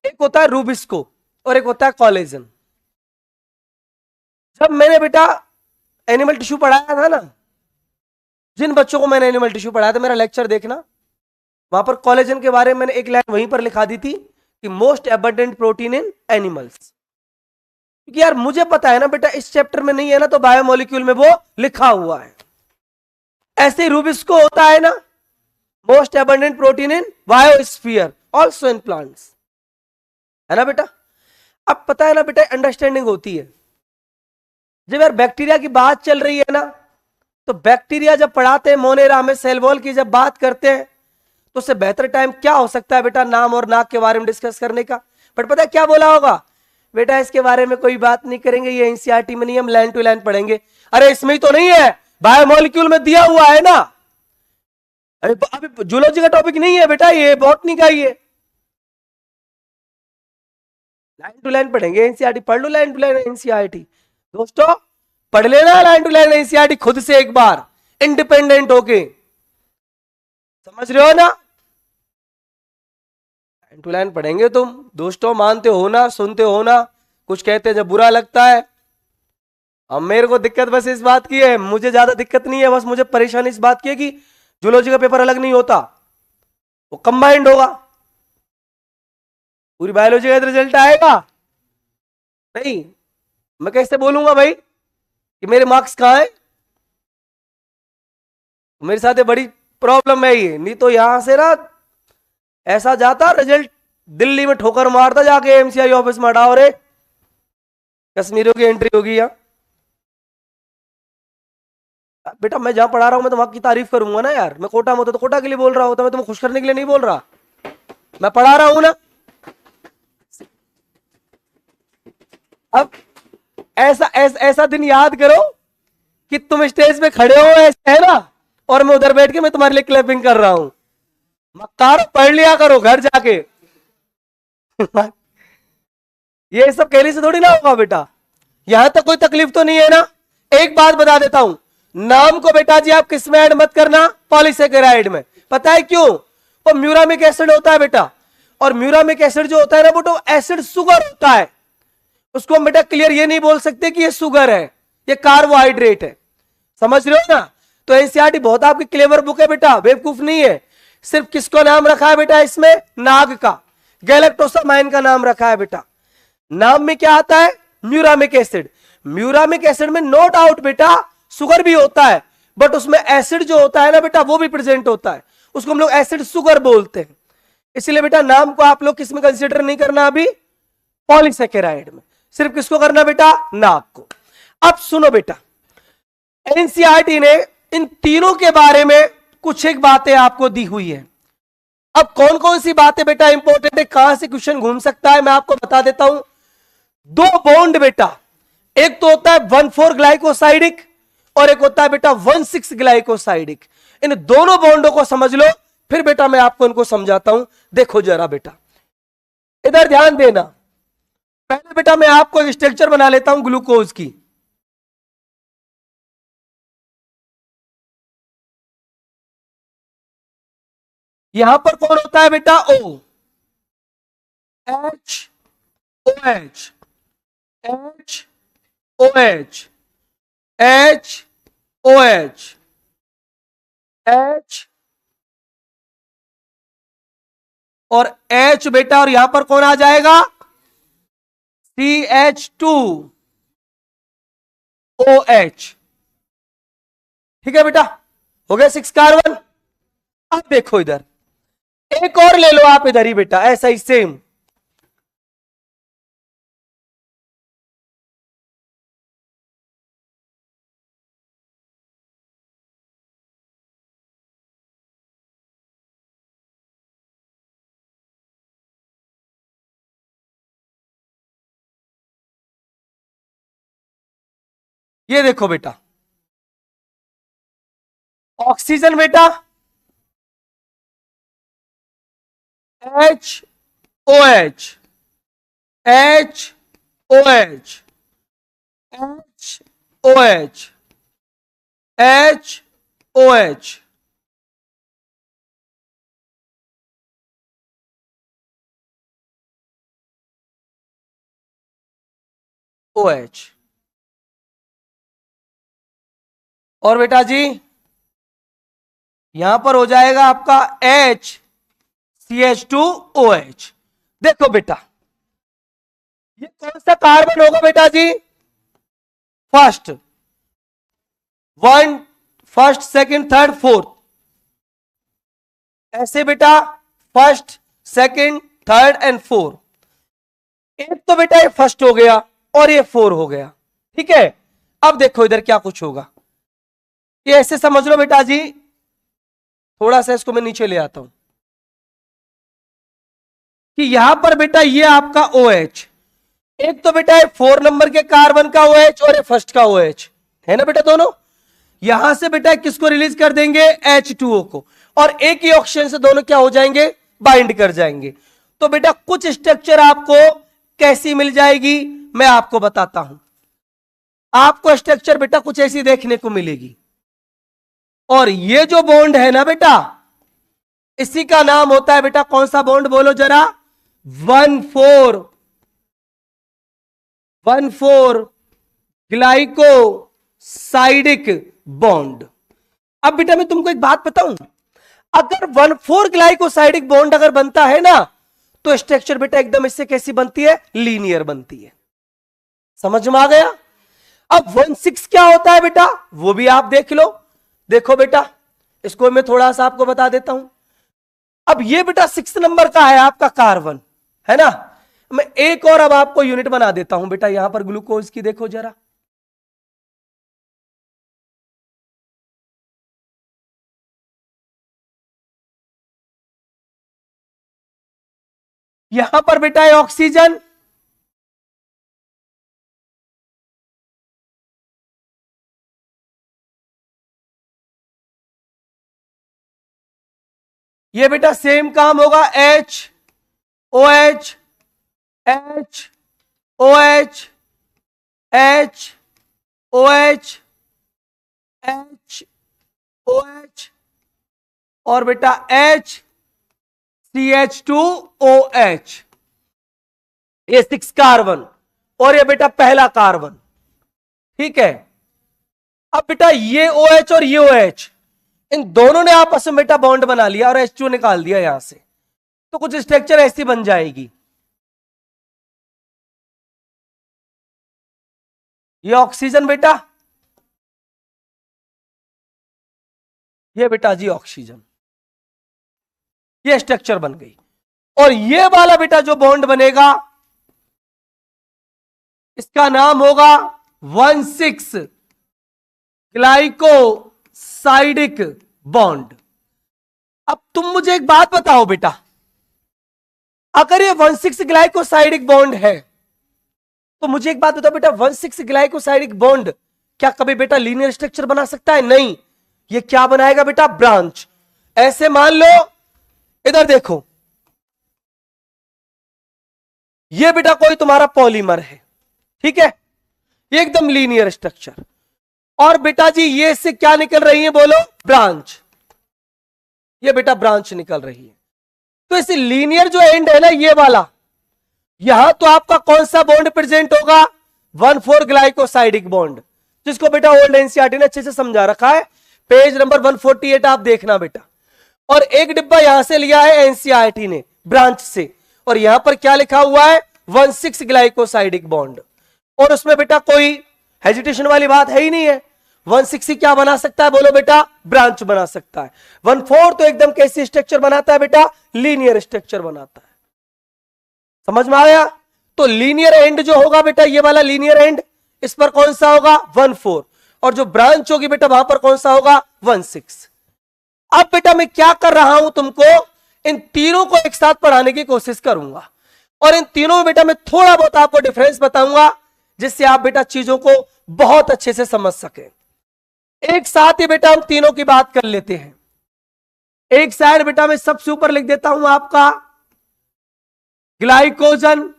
एक होता है रूबिस्को और एक होता है कॉलेजन। जब मैंने बेटा एनिमल टिश्यू पढ़ाया था ना, जिन बच्चों को मैंने एनिमल टिश्यू पढ़ाया था मेरा लेक्चर देखना, वहां पर कॉलेजन के बारे में मैंने एक लाइन वहीं पर लिखा दी थी कि मोस्ट एबंडेंट प्रोटीन इन एनिमल्स। क्योंकि यार मुझे पता है ना बेटा इस चैप्टर में नहीं है ना, तो बायोमोलिक्यूल में वो लिखा हुआ है। ऐसे रूबिस्को होता है ना, most abundant protein in biosphere also in plants, है ना बेटा? अब पता है ना बेटा अंडरस्टैंडिंग होती है। जब यार बैक्टीरिया की बात चल रही है ना, तो बैक्टीरिया जब पढ़ाते हैं मोनेरा में सेल वॉल की जब बात करते हैं, तो उससे बेहतर टाइम क्या हो सकता है बेटा नाम और नाक के बारे में डिस्कस करने का? बट पता है क्या बोला होगा? बेटा इसके बारे में कोई बात नहीं करेंगे, ये एनसीईआरटी में नहीं, हम लाइन टू लाइन पढ़ेंगे। अरे इसमें ही तो नहीं है, बायोमोलिक्यूल में दिया हुआ है ना। अरे अभी जूलॉजी का टॉपिक नहीं है बेटा, ये बॉटनी का ही है। लाइन टू लाइन पढ़ेंगे एनसीईआरटी, पढ़ लो लाइन टू लाइन एनसीईआरटी दोस्तों, पढ़ लेना लाइन टू लाइन एनसीईआरटी खुद से एक बार इंडिपेंडेंट होके, समझ रहे हो ना? लाइन टू लाइन पढ़ेंगे तुम दोस्तों, मानते हो ना, सुनते हो ना, कुछ कहते हैं जब बुरा लगता है। अब मेरे को दिक्कत बस इस बात की है, मुझे ज्यादा दिक्कत नहीं है, बस मुझे परेशानी इस बात की है कि जूलॉजी का पेपर अलग नहीं होता, वो कंबाइंड होगा। पूरी बायोलॉजी का रिजल्ट आएगा नहीं, मैं कैसे बोलूंगा भाई कि मेरे मार्क्स कहां है? मेरे साथ ये बड़ी प्रॉब्लम है ये, नहीं तो यहां से ना ऐसा जाता रिजल्ट दिल्ली में ठोकर मारता जाके एमसीआई ऑफिस में, हटाओ रे कश्मीरियों की एंट्री होगी यहाँ। बेटा मैं जहां पढ़ा रहा हूं मैं तो वहां की तारीफ करूंगा ना यार, मैं कोटा में होता तो कोटा के लिए बोल रहा होता, मैं तुम्हें खुश करने के लिए नहीं बोल रहा, मैं पढ़ा रहा हूं ना। अब ऐसा दिन याद करो कि तुम स्टेज पे खड़े हो ऐसे है ना, और मैं उधर बैठ के मैं तुम्हारे लिए क्लैपिंग कर रहा हूं। मक्कार पढ़ लिया करो घर जाके ये सब कहने से थोड़ी ना होगा बेटा, यहां तक कोई तकलीफ तो नहीं है ना? एक बात बता देता हूं, नाम को बेटा जी आप किस में ऐड मत करना, पॉलीसेकेराइड में। पता है क्यों? वो म्यूरामिक एसिड होता है बेटा, और म्यूरामिक एसिड जो होता है ना बेटा एसिड शुगर होता है, उसको हम बेटा क्लियर ये नहीं बोल सकते कि ये शुगर है, ये कार्बोहाइड्रेट है, समझ रहे हो ना? तो एनसीईआरटी बहुत आपकी क्लेवर बुक है बेटा, बेवकूफ नहीं है। सिर्फ किसको नाम रखा है बेटा इसमें? नाग का, गैलेक्टोसामाइन का नाम रखा है बेटा। नाम में क्या आता है? Muramic acid. म्यूरामिक एसिड में नो डाउट बेटा शुगर भी होता है, बट उसमें एसिड जो होता है ना बेटा वो भी प्रेजेंट होता है, उसको हम लोग एसिड शुगर बोलते हैं। इसलिए बेटा नाम को आप लोग किसमें कंसीडर नहीं करना अभी? पॉलीसेकेराइड में। सिर्फ किसको करना बेटा? नाग को। अब सुनो बेटा, एनसीईआरटी ने इन तीनों के बारे में कुछ एक बातें आपको दी हुई है। अब कौन कौन सी बातें बेटा इंपॉर्टेंट है, कहां से क्वेश्चन घूम सकता है, मैं आपको बता देता हूं। दो बॉन्ड बेटा, एक तो होता है 1,4 ग्लाइकोसाइडिक और एक होता है बेटा 1,6 ग्लाइकोसाइडिक। इन दोनों बॉन्डों को समझ लो, फिर बेटा मैं आपको इनको समझाता हूं। देखो जरा बेटा, इधर ध्यान देना। पहले बेटा मैं आपको एक स्ट्रक्चर बना लेता हूं ग्लूकोज की। यहां पर कौन होता है बेटा, O, H, OH, H, OH, H, OH, H और H बेटा, और यहां पर कौन आ जाएगा, CH2OH। ठीक है बेटा, हो गया 6 कार्बन। अब देखो इधर एक और ले लो आप, इधर ही बेटा ऐसा ही सेम। ये देखो बेटा, ऑक्सीजन बेटा H, OH, H, OH, H, OH, H, OH, OH। और बेटा जी यहां पर हो जाएगा आपका H, CH2OH। देखो बेटा ये कौन सा कार्बन होगा बेटा जी, first, one, first, second, third, fourth, ऐसे बेटा first, second, third and four. एक तो बेटा ये फर्स्ट हो गया और ये 4 हो गया। ठीक है, अब देखो इधर क्या कुछ होगा, ये ऐसे समझ लो बेटा जी, थोड़ा सा इसको मैं नीचे ले आता हूं कि यहां पर बेटा ये आपका OH, एक तो बेटा 4 नंबर के कार्बन का OH और ये फर्स्ट का OH है ना बेटा दोनों। यहां से बेटा किसको रिलीज कर देंगे, H2O को, और एक ही ऑक्सीजन से दोनों क्या हो जाएंगे, बाइंड कर जाएंगे। तो बेटा कुछ स्ट्रक्चर आपको कैसी मिल जाएगी, मैं आपको बताता हूं। आपको स्ट्रक्चर बेटा कुछ ऐसी देखने को मिलेगी, और ये जो बॉन्ड है ना बेटा, इसी का नाम होता है बेटा, कौन सा बॉन्ड बोलो जरा, 1,4 ग्लाइकोसाइडिक बॉन्ड। अब बेटा मैं तुमको एक बात बताऊं, अगर 1,4 ग्लाइकोसाइडिक बॉन्ड अगर बनता है ना, तो स्ट्रक्चर बेटा एकदम इससे कैसी बनती है, लीनियर बनती है। समझ में आ गया। अब 1,6 क्या होता है बेटा, वो भी आप देख लो। देखो बेटा इसको मैं थोड़ा सा आपको बता देता हूं। अब ये बेटा 6 नंबर का है आपका कार्बन, है ना। मैं एक और अब आपको यूनिट बना देता हूं बेटा, यहां पर ग्लूकोज की देखो जरा, यहां पर बेटा है ऑक्सीजन, ये बेटा सेम काम होगा, H, OH, H, OH, H, OH, H, OH और बेटा H, CH2OH। ये 6 कार्बन और ये बेटा पहला कार्बन। ठीक है, अब बेटा ये OH और ये OH, इन दोनों ने आपस में बेटा बॉन्ड बना लिया और H2 निकाल दिया यहां से, तो कुछ स्ट्रक्चर ऐसी बन जाएगी। ये ऑक्सीजन बेटा, ये बेटा जी ऑक्सीजन, ये स्ट्रक्चर बन गई। और ये वाला बेटा जो बॉन्ड बनेगा, इसका नाम होगा 1,6 ग्लाइकोसाइडिक बॉन्ड। अब तुम मुझे एक बात बताओ बेटा, अगर ये 1,6 ग्लाइकोसाइडिक बॉन्ड है तो मुझे एक बात बताओ बेटा, 1,6 ग्लाइकोसाइडिक बॉन्ड क्या कभी बेटा लीनियर स्ट्रक्चर बना सकता है? नहीं, ये क्या बनाएगा बेटा? ब्रांच। ऐसे मान लो, इधर देखो, ये बेटा कोई तुम्हारा पॉलीमर है, ठीक है, ये एकदम लीनियर स्ट्रक्चर, और बेटा जी ये इससे क्या निकल रही है बोलो? ब्रांच। ये बेटा ब्रांच निकल रही है। तो इस लीनियर जो एंड है ना, ये वाला, यहां तो आपका कौन सा बॉन्ड प्रेजेंट होगा? 1,4 ग्लाइकोसाइडिक बॉन्ड, जिसको बेटा ओल्ड एनसीईआरटी ने अच्छे से समझा रखा है, पेज नंबर 148 आप देखना बेटा। और एक डिब्बा यहां से लिया है एनसीईआरटी ने ब्रांच से, और यहां पर क्या लिखा हुआ है? 1,6 ग्लाइकोसाइडिक बॉन्ड। और उसमें बेटा कोई हेजिटेशन वाली बात है ही नहीं है। 1,6 क्या बना सकता है बोलो बेटा? ब्रांच बना सकता है। 1,4 तो एकदम कैसी स्ट्रक्चर बनाता है बेटा? लीनियर स्ट्रक्चर बनाता है। समझ में आया? तो लीनियर एंड जो होगा बेटा, ये वाला लीनियर एंड, इस पर कौन सा होगा? 1,4, और जो ब्रांच होगी बेटा वहां पर कौन सा होगा? 1,6। अब बेटा मैं क्या कर रहा हूं, तुमको इन तीनों को एक साथ पढ़ाने की कोशिश करूंगा, और इन तीनों में बेटा मैं थोड़ा बहुत आपको डिफरेंस बताऊंगा, जिससे आप बेटा चीजों को बहुत अच्छे से समझ सके। एक साथ ही बेटा हम तीनों की बात कर लेते हैं। एक साइड बेटा मैं सबसे ऊपर लिख देता हूं आपका ग्लाइकोजन,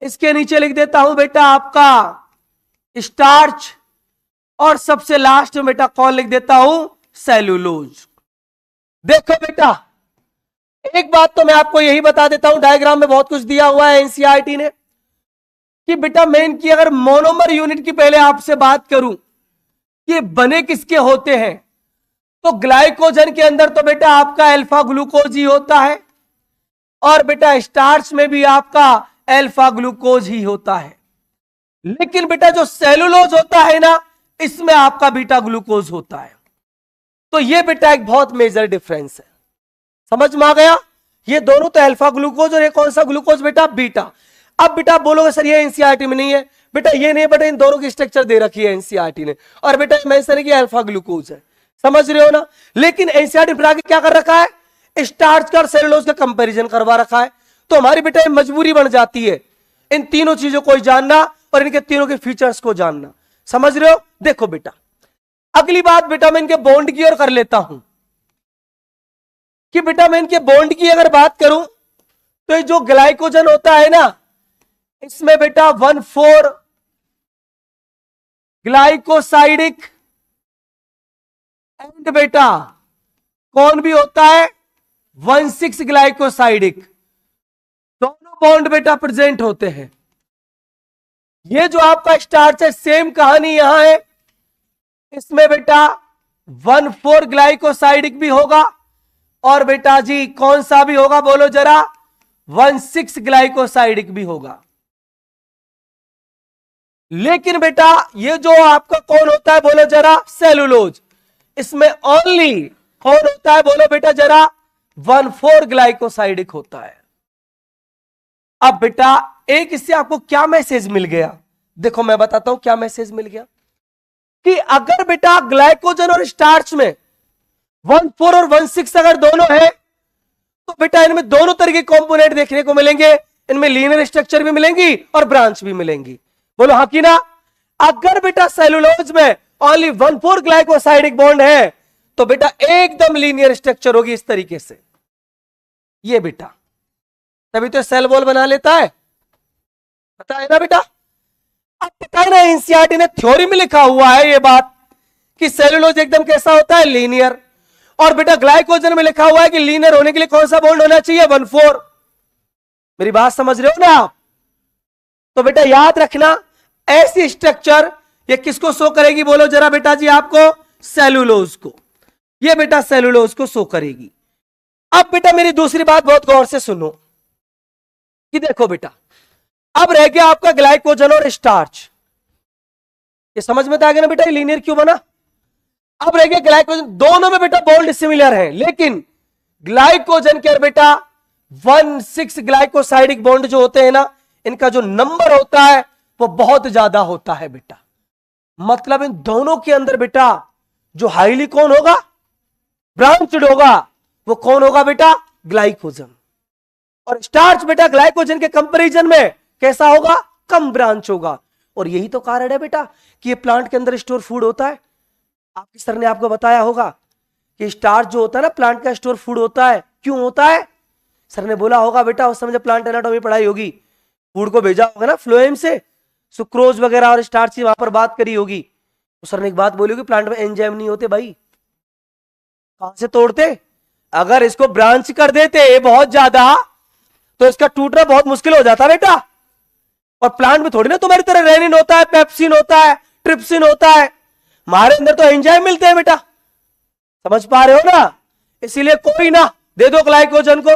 इसके नीचे लिख देता हूं बेटा आपका स्टार्च, और सबसे लास्ट में बेटा कौन लिख देता हूं? सेलुलोज। देखो बेटा, एक बात तो मैं आपको यही बता देता हूं, डायग्राम में बहुत कुछ दिया हुआ है एनसीईआरटी ने, कि बेटा मैं इनकी अगर मोनोमर यूनिट की पहले आपसे बात करूं कि बने किसके होते हैं, तो ग्लाइकोजन के अंदर तो बेटा आपका अल्फा ग्लूकोज ही होता है, और बेटा स्टार्च में भी आपका अल्फा ग्लूकोज ही होता है। लेकिन बेटा जो सेलुलोज होता है ना, इसमें आपका बीटा ग्लूकोज होता है। तो ये बेटा एक बहुत मेजर डिफरेंस है। समझ में आ गया? ये दोनों तो अल्फा ग्लूकोज, और ये कौन सा ग्लूकोज बेटा? बीटा। अब बेटा बोलोगे सर ये एनसीईआरटी में नहीं है। बेटा ये नहीं, बेटा इन दोनों की स्ट्रक्चर दे रखी है एनसीईआरटी ने, और बेटा मेंशन है कि अल्फा ग्लूकोज है। समझ रहे हो ना? लेकिन एनसीईआरटी फिर आगे क्या कर रखा है? स्टार्च का और सेलुलोज का कंपैरिजन करवा रखा है। तो हमारी बेटा मजबूरी बन जाती है इन तीनों चीजों को जानना और इनके तीनों के फीचर्स को जानना। समझ रहे हो? देखो बेटा, अगली बात बेटा मैं इनके बॉन्ड की ओर कर लेता हूं, कि बेटा मैं इनके बॉन्ड की अगर बात करूं तो ये जो ग्लाइकोजन होता है ना, इसमें बेटा 1,4 ग्लाइकोसाइडिक एंड बेटा कौन भी होता है? 1,6 ग्लाइकोसाइडिक। दोनों बॉन्ड बेटा प्रेजेंट होते हैं। ये जो आपका स्टार्च है, सेम कहानी यहां है, इसमें बेटा 1,4 ग्लाइकोसाइडिक भी होगा, और बेटा जी कौन सा भी होगा बोलो जरा? 1,6 ग्लाइकोसाइडिक भी होगा। लेकिन बेटा ये जो आपका कौन होता है बोलो जरा? सेलुलोज। इसमें ओनली कौन होता है बोलो बेटा जरा? 1,4 ग्लाइकोसाइडिक होता है। अब बेटा एक इससे आपको क्या मैसेज मिल गया? देखो मैं बताता हूं क्या मैसेज मिल गया, कि अगर बेटा ग्लाइकोजन और स्टार्च में 1,4 और 1,6 अगर दोनों है, तो बेटा इनमें दोनों तरह के कंपोनेंट देखने को मिलेंगे। इनमें लीनियर स्ट्रक्चर भी मिलेंगी और ब्रांच भी मिलेंगी। बोलो हाँ कि ना? अगर बेटा सेलुलोज में ओनली 1,4 ग्लाइकोसाइडिक बॉन्ड है, तो बेटा एकदम लीनियर स्ट्रक्चर होगी इस तरीके से। ये बेटा तभी तो सेल वॉल बना लेता है, पता है ना बेटा? अब पता है ना एनसीईआरटी ने थ्योरी में लिखा हुआ है ये बात, कि सेलुलोज एकदम कैसा होता है? लीनियर। और बेटा ग्लाइकोजन में लिखा हुआ है कि लीनियर होने के लिए कौन सा बॉन्ड होना चाहिए? 1,4। मेरी बात समझ रहे हो ना आप? तो बेटा याद रखना, ऐसी स्ट्रक्चर ये किसको शो करेगी बोलो जरा बेटा जी? आपको सेलुलोज को। ये बेटा सेलुलोज को शो करेगी। अब बेटा मेरी दूसरी बात बहुत गौर से सुनो, कि देखो बेटा अब रह गया आपका ग्लाइकोजन और स्टार्च। ये समझ में तो आ गया ना बेटा लीनियर क्यों बना? अब रह गया ग्लाइकोजन, दोनों में बेटा बॉन्ड सिमिलर है, लेकिन ग्लाइकोजन के बेटा 1,6 ग्लाइकोसाइडिक बॉन्ड जो होते हैं ना, इनका जो नंबर होता है वो बहुत ज्यादा होता है बेटा। मतलब इन दोनों के अंदर बेटा जो हाईली कौन होगा? ब्रांच्ड होगा वो कौन होगा बेटा? ग्लाइकोजन। और स्टार्च बेटा ग्लाइकोजन के कंपैरिजन में कैसा होगा? कम ब्रांच होगा। और यही तो कारण है बेटा कि ये प्लांट के अंदर स्टोर फूड होता है। आपके सर ने आपको बताया होगा कि स्टार्च जो होता है ना प्लांट का स्टोर फूड होता है। क्यों होता है? सर ने बोला होगा बेटा उस समय जब प्लांट एनाटॉमी पढ़ाई होगी, फूड को भेजा होगा ना फ्लोएम से, सुक्रोज वगैरह और स्टार्च की वहां पर बात करी होगी, तो सर ने एक बात बोली होगी प्लांट में एंजाइम नहीं होते भाई, कहां से तोड़ते? अगर इसको ब्रांच कर देते बहुत ज्यादा तो इसका टूटना बहुत मुश्किल हो जाता बेटा। और प्लांट में थोड़ी ना तुम्हारी तरह रेनिन होता है, पेप्सिन होता है, ट्रिप्सिन होता है, हमारे अंदर तो एंजाइम मिलते हैं बेटा। समझ पा रहे हो ना? इसीलिए कोई ना दे दो ग्लाइकोजन को,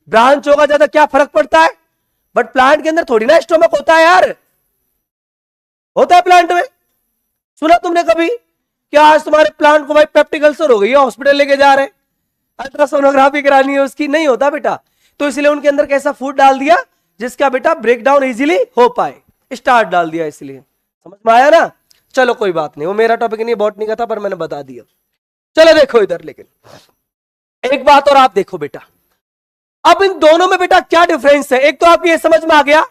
ब्रांच होगा ज्यादा क्या फर्क पड़ता है? बट प्लांट के अंदर थोड़ी ना स्टोमक होता है यार, होता है प्लांट में। सुना तुमने कभी क्या आज तुम्हारे प्लांट को भाई पेप्टिक अल्सर हो गई है, हॉस्पिटल लेके जा रहे हैं, अल्ट्रासोनोग्राफी करानी है उसकी? नहीं होता बेटा। तो इसलिए उनके अंदर कैसा फूड डाल दिया जिसका बेटा ब्रेक डाउन इजीली हो पाए, स्टार्च डाल दिया। इसलिए समझ में आया ना? चलो कोई बात नहीं, वो मेरा टॉपिक नहीं, बॉटनी का था, पर मैंने बता दिया। चलो देखो इधर, लेकिन एक बात और आप देखो बेटा, अब इन दोनों में बेटा क्या डिफरेंस है? एक तो आप ये समझ में आ गया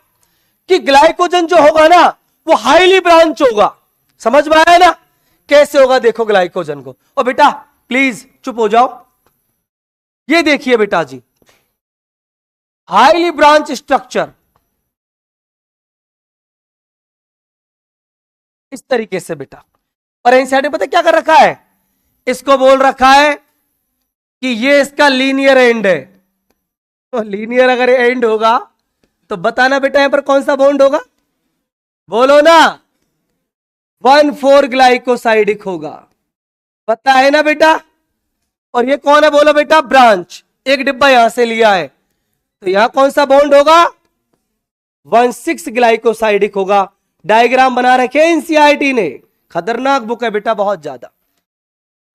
कि ग्लाइकोजन जो होगा ना वो हाईली ब्रांच होगा। समझ में आया ना? कैसे होगा देखो ग्लाइकोजन को। और बेटा प्लीज चुप हो जाओ, ये देखिए बेटा जी, हाईली ब्रांच स्ट्रक्चर इस तरीके से बेटा। और एनसीईआरटी ने पता क्या कर रखा है? इसको बोल रखा है कि ये इसका लीनियर एंड है। तो लीनियर अगर एंड होगा तो बताना बेटा यहां पर कौन सा बॉन्ड होगा? बोलो ना, 1,4 ग्लाइकोसाइडिक होगा। पता है ना बेटा? और ये कौन है बोलो बेटा? ब्रांच। एक डिब्बा यहां से लिया है तो यहां कौन सा बॉन्ड होगा? 1,6 ग्लाइकोसाइडिक होगा। डायग्राम बना रखे एनसीईआरटी ने, खतरनाक बुक है बेटा बहुत ज्यादा।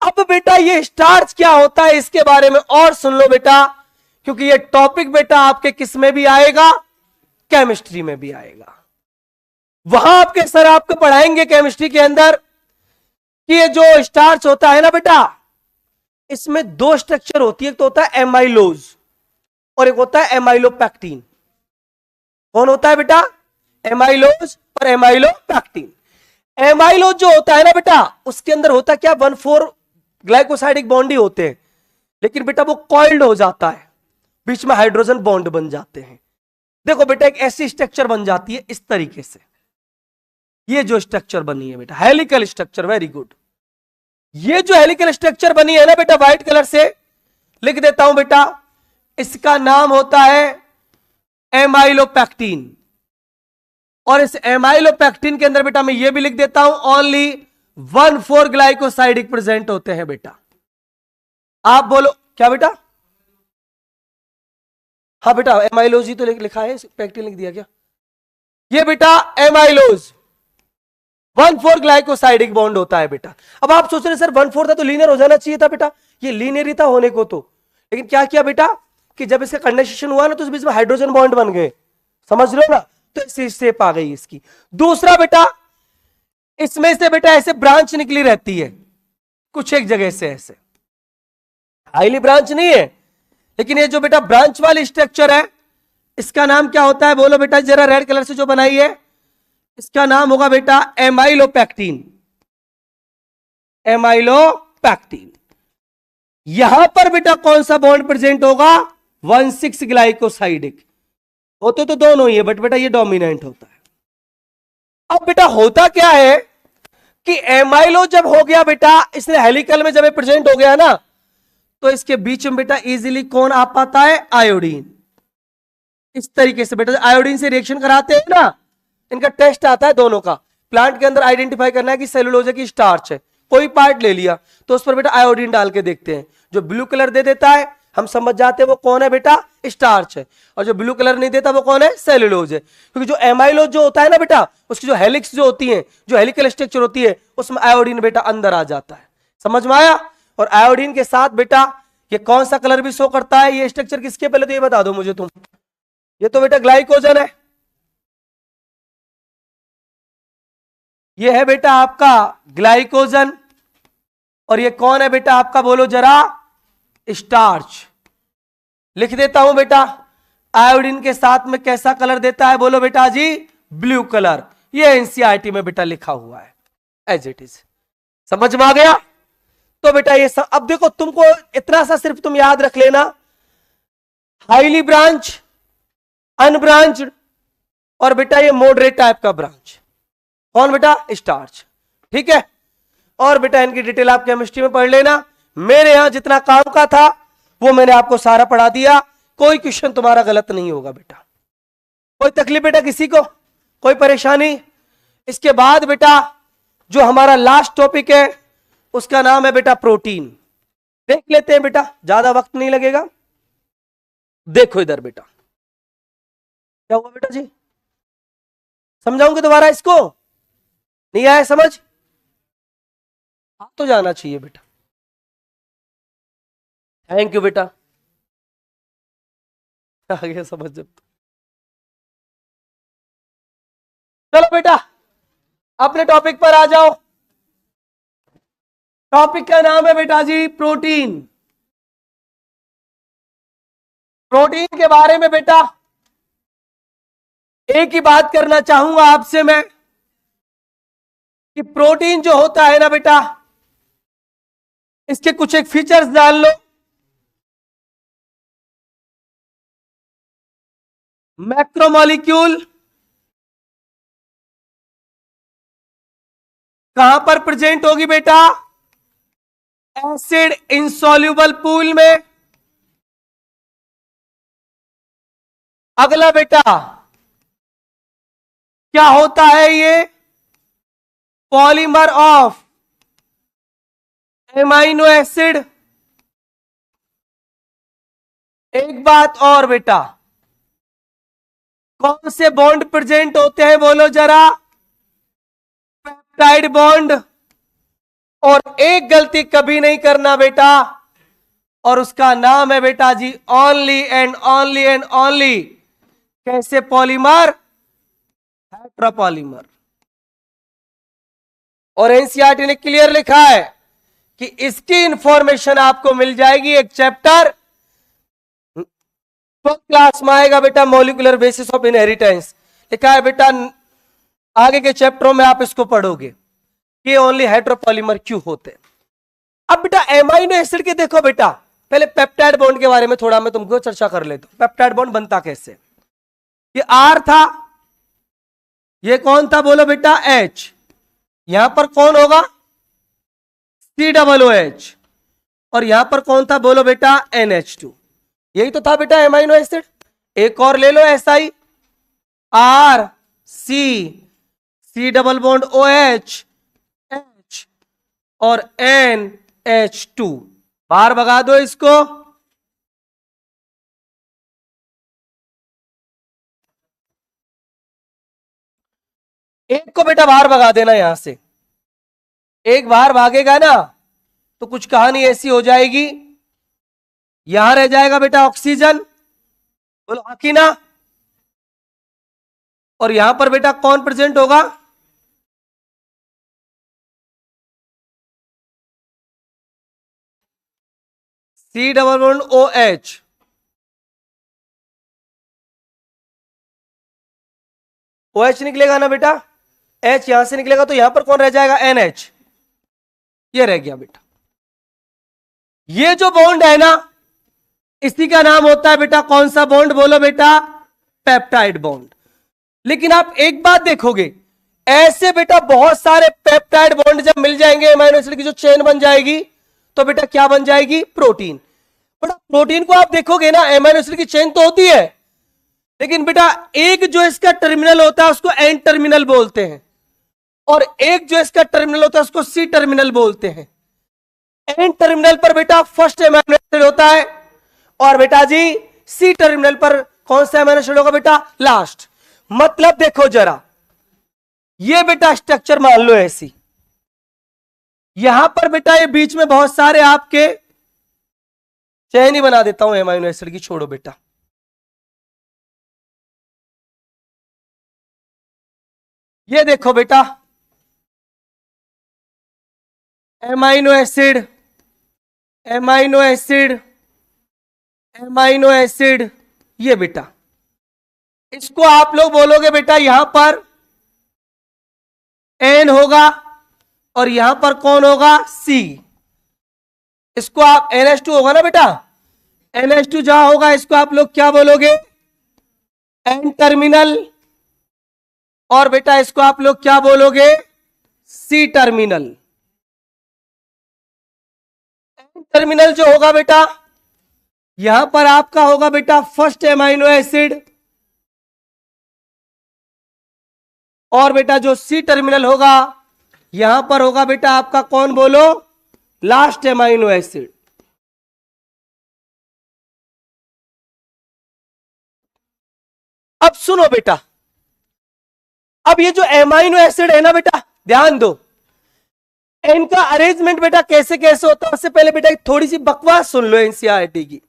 अब बेटा ये स्टार्च क्या होता है इसके बारे में और सुन लो बेटा, क्योंकि ये टॉपिक बेटा आपके किस में भी आएगा? केमिस्ट्री में भी आएगा। वहां आपके सर आपको पढ़ाएंगे केमिस्ट्री के अंदर कि ये जो स्टार्च होता है ना बेटा, इसमें दो स्ट्रक्चर होती है, एक तो होता है एमाइलोज और एक होता है एमाइलोपैक्टीन। कौन होता है बेटा? एमाइलोज और एमाइलोपैक्टीन। एमाइलोज जो होता है ना बेटा उसके अंदर होता क्या? 1,4 ग्लाइकोसाइडिक बॉन्ड ही होते हैं, लेकिन बेटा वो कॉइल्ड हो जाता है, बीच में हाइड्रोजन बॉन्ड बन जाते हैं। देखो बेटा एक ऐसी स्ट्रक्चर बन जाती है इस तरीके से, ये जो स्ट्रक्चर बनी है बेटा हेलिकल स्ट्रक्चर। Very good. ये जो हेलिकल स्ट्रक्चर बनी है ना बेटा व्हाइट कलर से लिख देता हूं बेटा, इसका नाम होता है एमाइलोपैक्टीन। और इस एमाइलोपैक्टीन के अंदर बेटा मैं ये भी लिख देता हूं ओनली 1,4 ग्लाइकोसाइडिक प्रेजेंट होते हैं बेटा। आप बोलो क्या बेटा? हाँ बेटा एमाइलोज ही तो लिखा है, पैक्टीन लिख दिया क्या? ये बेटा एमाइलोज 1,4 ग्लाइकोसाइडिक बॉन्ड होता है बेटा। अब आप सोच रहे सर 1,4 था तो लीनियर हो जाना चाहिए था बेटा, ये लीनियर ही था होने को तो, लेकिन क्या किया बेटा कि जब इसका कंडेंसेशन हुआ ना तो इस बीच में हाइड्रोजन बॉन्ड बन गए। समझ लो ना? तो इसी शेप आ गई इसकी। दूसरा बेटा इसमें से बेटा ऐसे ब्रांच निकली रहती है कुछ एक जगह से, ऐसे हाईली ब्रांच नहीं है, लेकिन ये जो बेटा ब्रांच वाली स्ट्रक्चर है इसका नाम क्या होता है बोलो बेटा? जरा रेड कलर से जो बनाई है इसका नाम होगा बेटा एमाइलोपैक्टीन। एमाइलोपैक्टीन। यहां पर बेटा कौन सा बॉन्ड प्रेजेंट होगा? 1,6 ग्लाइकोसाइडिक। होते तो दोनों ही है बट बेटा ये डोमिनेंट होता है। अब बेटा होता क्या है कि एमाइलो जब हो गया बेटा, इसने हेलिकल में जब प्रेजेंट हो गया ना तो इसके बीच में बेटा इजीली कौन आ पाता है? आयोडीन। इस तरीके से बेटा आयोडीन से रिएक्शन कराते हैं ना, इनका टेस्ट आता है दोनों का। प्लांट के अंदर आइडेंटिफाई करना है कि सेलुलोज है कि स्टार्च है, कोई पार्ट ले लिया तो उस पर बेटा आयोडीन डाल के देखते हैं, जो ब्लू कलर दे देता है हम समझ जाते हैं वो कौन है बेटा? स्टार्च है। और जो ब्लू कलर नहीं देता वो कौन है? सेलुलोज है। क्योंकि जो एमाइलोज जो होता है ना बेटा उसकी जो हेलिक्स जो होती है, जो हेलिकल स्ट्रक्चर होती है उसमें आयोडीन बेटा अंदर आ जाता है। समझ में आया? और आयोडीन के साथ बेटा ये कौन सा कलर भी शो करता है? ये स्ट्रक्चर किसके? पहले तो ये बता दो मुझे तुम। ये तो बेटा ग्लाइकोजन है, ये है बेटा आपका ग्लाइकोजन। और ये कौन है बेटा आपका बोलो जरा? स्टार्च। लिख देता हूं बेटा, आयोडीन के साथ में कैसा कलर देता है, बोलो बेटा जी, ब्लू कलर। ये एनसीईआरटी में बेटा लिखा हुआ है एज इट इज। समझ में आ गया? तो बेटा ये अब देखो, तुमको इतना सा सिर्फ तुम याद रख लेना, हाईली ब्रांच, अनब्रांच्ड, और बेटा ये मॉडरेट टाइप का ब्रांच। कौन बेटा? स्टार्च। ठीक है, और बेटा इनकी डिटेल आप केमिस्ट्री में पढ़ लेना। मेरे यहां जितना काम का था वो मैंने आपको सारा पढ़ा दिया। कोई क्वेश्चन तुम्हारा गलत नहीं होगा बेटा। कोई तकलीफ बेटा किसी को? कोई परेशानी? इसके बाद बेटा जो हमारा लास्ट टॉपिक है उसका नाम है बेटा प्रोटीन। देख लेते हैं बेटा, ज्यादा वक्त नहीं लगेगा। देखो इधर बेटा, क्या हुआ बेटा जी? समझाऊंगे दोबारा इसको? नहीं आया समझ? आप तो जाना चाहिए बेटा। थैंक यू बेटा, आ गया समझ जब। चलो बेटा अपने टॉपिक पर आ जाओ। टॉपिक का नाम है बेटा जी प्रोटीन। प्रोटीन के बारे में बेटा एक ही बात करना चाहूंगा आपसे मैं, कि प्रोटीन जो होता है ना बेटा, इसके कुछ एक फीचर्स जान लो। मैक्रोमोलिक्यूल कहां पर प्रेजेंट होगी बेटा? एसिड इंसॉल्युबल पूल में। अगला बेटा क्या होता है ये? Polymer of amino acid. एक बात और बेटा, कौन से बॉन्ड प्रेजेंट होते हैं बोलो जरा? Peptide bond. और एक गलती कभी नहीं करना बेटा, और उसका नाम है बेटा जी only and only and only कैसे पॉलीमर? हेट्रोपॉलीमर। और एनसीईआरटी ने क्लियर लिखा है कि इसकी इंफॉर्मेशन आपको मिल जाएगी एक चैप्टर तो क्लास में आएगा बेटा, मॉलिक्यूलर बेसिस ऑफ इनहेरिटेंस लिखा है बेटा। आगे के चैप्टरों में आप इसको पढ़ोगे कि ओनली हेट्रोपॉलीमर क्यों होते। अब बेटा एमाइनो एसिड के देखो बेटा, पहले पेप्टाइड बॉन्ड के बारे में थोड़ा मैं तुमको चर्चा कर लेता हूं। पेप्टाइड बॉन्ड बनता कैसे? ये आर था, ये कौन था बोलो बेटा? एच। यहां पर कौन होगा? COOH। और यहां पर कौन था बोलो बेटा? NH2। यही तो था बेटा एमाइनो एसिड। एक और ले लो SI, R C double bond OH H और NH2। बाहर भगा दो इसको। एक को बेटा बाहर भगा देना यहां से। एक बाहर भागेगा ना तो कुछ कहानी ऐसी हो जाएगी, यहां रह जाएगा बेटा ऑक्सीजन, बोलो हाकी ना। और यहां पर बेटा कौन प्रेजेंट होगा? C double bond OH। OH निकलेगा ना बेटा, H यहां से निकलेगा तो यहां पर कौन रह जाएगा? NH। ये रह गया बेटा। ये जो बॉन्ड है ना, इसी का नाम होता है बेटा कौन सा बॉन्ड बोलो बेटा? Peptide bond. लेकिन आप एक बात देखोगे, ऐसे बेटा बहुत सारे पेप्टाइड बॉन्ड जब मिल जाएंगे, एमाइनो एसिड की जो चेन बन जाएगी तो बेटा क्या बन जाएगी? प्रोटीन। बेटा प्रोटीन को आप देखोगे ना, एमाइनो एसिड की चेन तो होती है, लेकिन बेटा एक जो इसका टर्मिनल होता है उसको एन टर्मिनल बोलते हैं, और एक जो इसका टर्मिनल होता है उसको सी टर्मिनल बोलते हैं। एन टर्मिनल पर बेटा फर्स्ट एमाइनो एसिड होता है, और बेटा जी सी टर्मिनल पर कौन सा एमाइनो एसिड होगा बेटा? लास्ट। मतलब देखो जरा, ये बेटा स्ट्रक्चर मान लो ऐसी, यहां पर बेटा ये बीच में बहुत सारे आपके चेन ही बना देता हूं एमाइनो एसिड की, छोड़ो बेटा। ये देखो बेटा amino acid, amino acid, amino acid, ये बेटा इसको आप लोग बोलोगे बेटा यहां पर एन होगा और यहां पर कौन होगा, सी। इसको आप NH2 होगा ना बेटा, NH2 जहां होगा इसको आप लोग क्या बोलोगे, एन टर्मिनल, और बेटा इसको आप लोग क्या बोलोगे, सी टर्मिनल। एन टर्मिनल जो होगा बेटा यहां पर आपका होगा बेटा फर्स्ट एमाइनो एसिड, और बेटा जो सी टर्मिनल होगा यहां पर होगा बेटा आपका कौन बोलो, लास्ट एमाइनो एसिड। अब सुनो बेटा, अब ये जो एमाइनो एसिड है ना बेटा, ध्यान दो, इनका अरेंजमेंट बेटा कैसे कैसे होता है। उससे पहले बेटा थोड़ी सी बकवास सुन लो एनसीईआरटी की।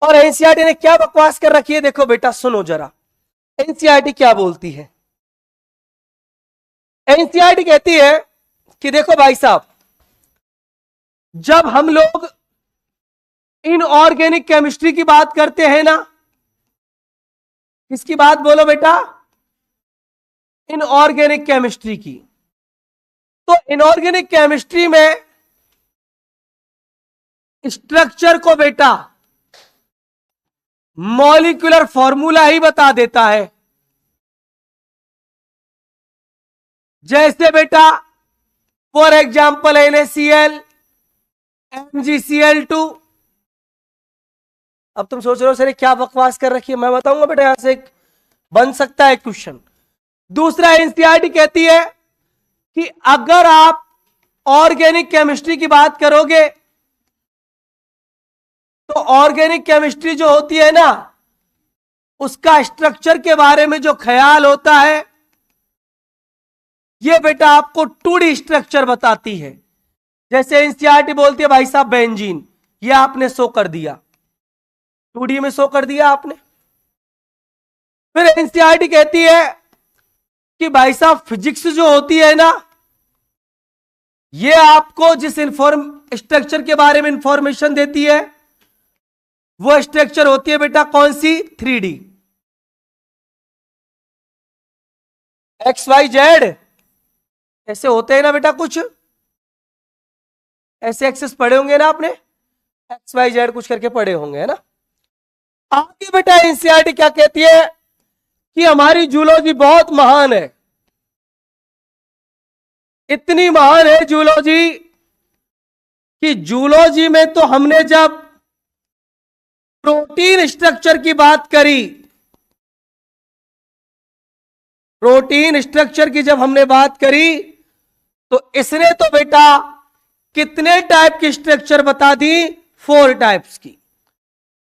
और एनसीईआरटी ने क्या बकवास कर रखी है, देखो बेटा सुनो जरा, एनसीईआरटी क्या बोलती है। एनसीईआरटी कहती है कि देखो भाई साहब, जब हम लोग इनऑर्गेनिक केमिस्ट्री की बात करते हैं ना, किसकी बात बोलो बेटा, इनऑर्गेनिक केमिस्ट्री की। तो इनऑर्गेनिक केमिस्ट्री में स्ट्रक्चर को बेटा मॉलिक्यूलर फॉर्मूला ही बता देता है। जैसे बेटा फॉर एग्जाम्पल NaCl, MgCl2। अब तुम सोच रहे हो सर क्या बकवास कर रखी है, मैं बताऊंगा बेटा, यहां से बन सकता है क्वेश्चन। दूसरा एनसीईआरटी कहती है कि अगर आप ऑर्गेनिक केमिस्ट्री की बात करोगे तो ऑर्गेनिक केमिस्ट्री जो होती है ना, उसका स्ट्रक्चर के बारे में जो ख्याल होता है ये बेटा आपको 2D स्ट्रक्चर बताती है। जैसे एनसीईआरटी बोलती है भाई साहब बेंजीन, ये आपने शो कर दिया, 2D में शो कर दिया आपने। फिर एनसीईआरटी कहती है कि भाई साहब फिजिक्स जो होती है ना, ये आपको जिस स्ट्रक्चर के बारे में इंफॉर्मेशन देती है वो स्ट्रक्चर होती है बेटा कौन सी, 3D। XYZ ऐसे होते हैं ना बेटा, कुछ ऐसे एक्सेस पढ़े होंगे ना आपने, XYZ कुछ करके पढ़े होंगे, है ना। आगे बेटा एनसीईआरटी क्या कहती है कि हमारी जूलॉजी बहुत महान है, इतनी महान है जूलॉजी कि जूलॉजी में तो हमने जब प्रोटीन स्ट्रक्चर की बात करी, प्रोटीन स्ट्रक्चर की जब हमने बात करी तो इसने तो बेटा कितने टाइप की स्ट्रक्चर बता दी, 4 टाइप्स की।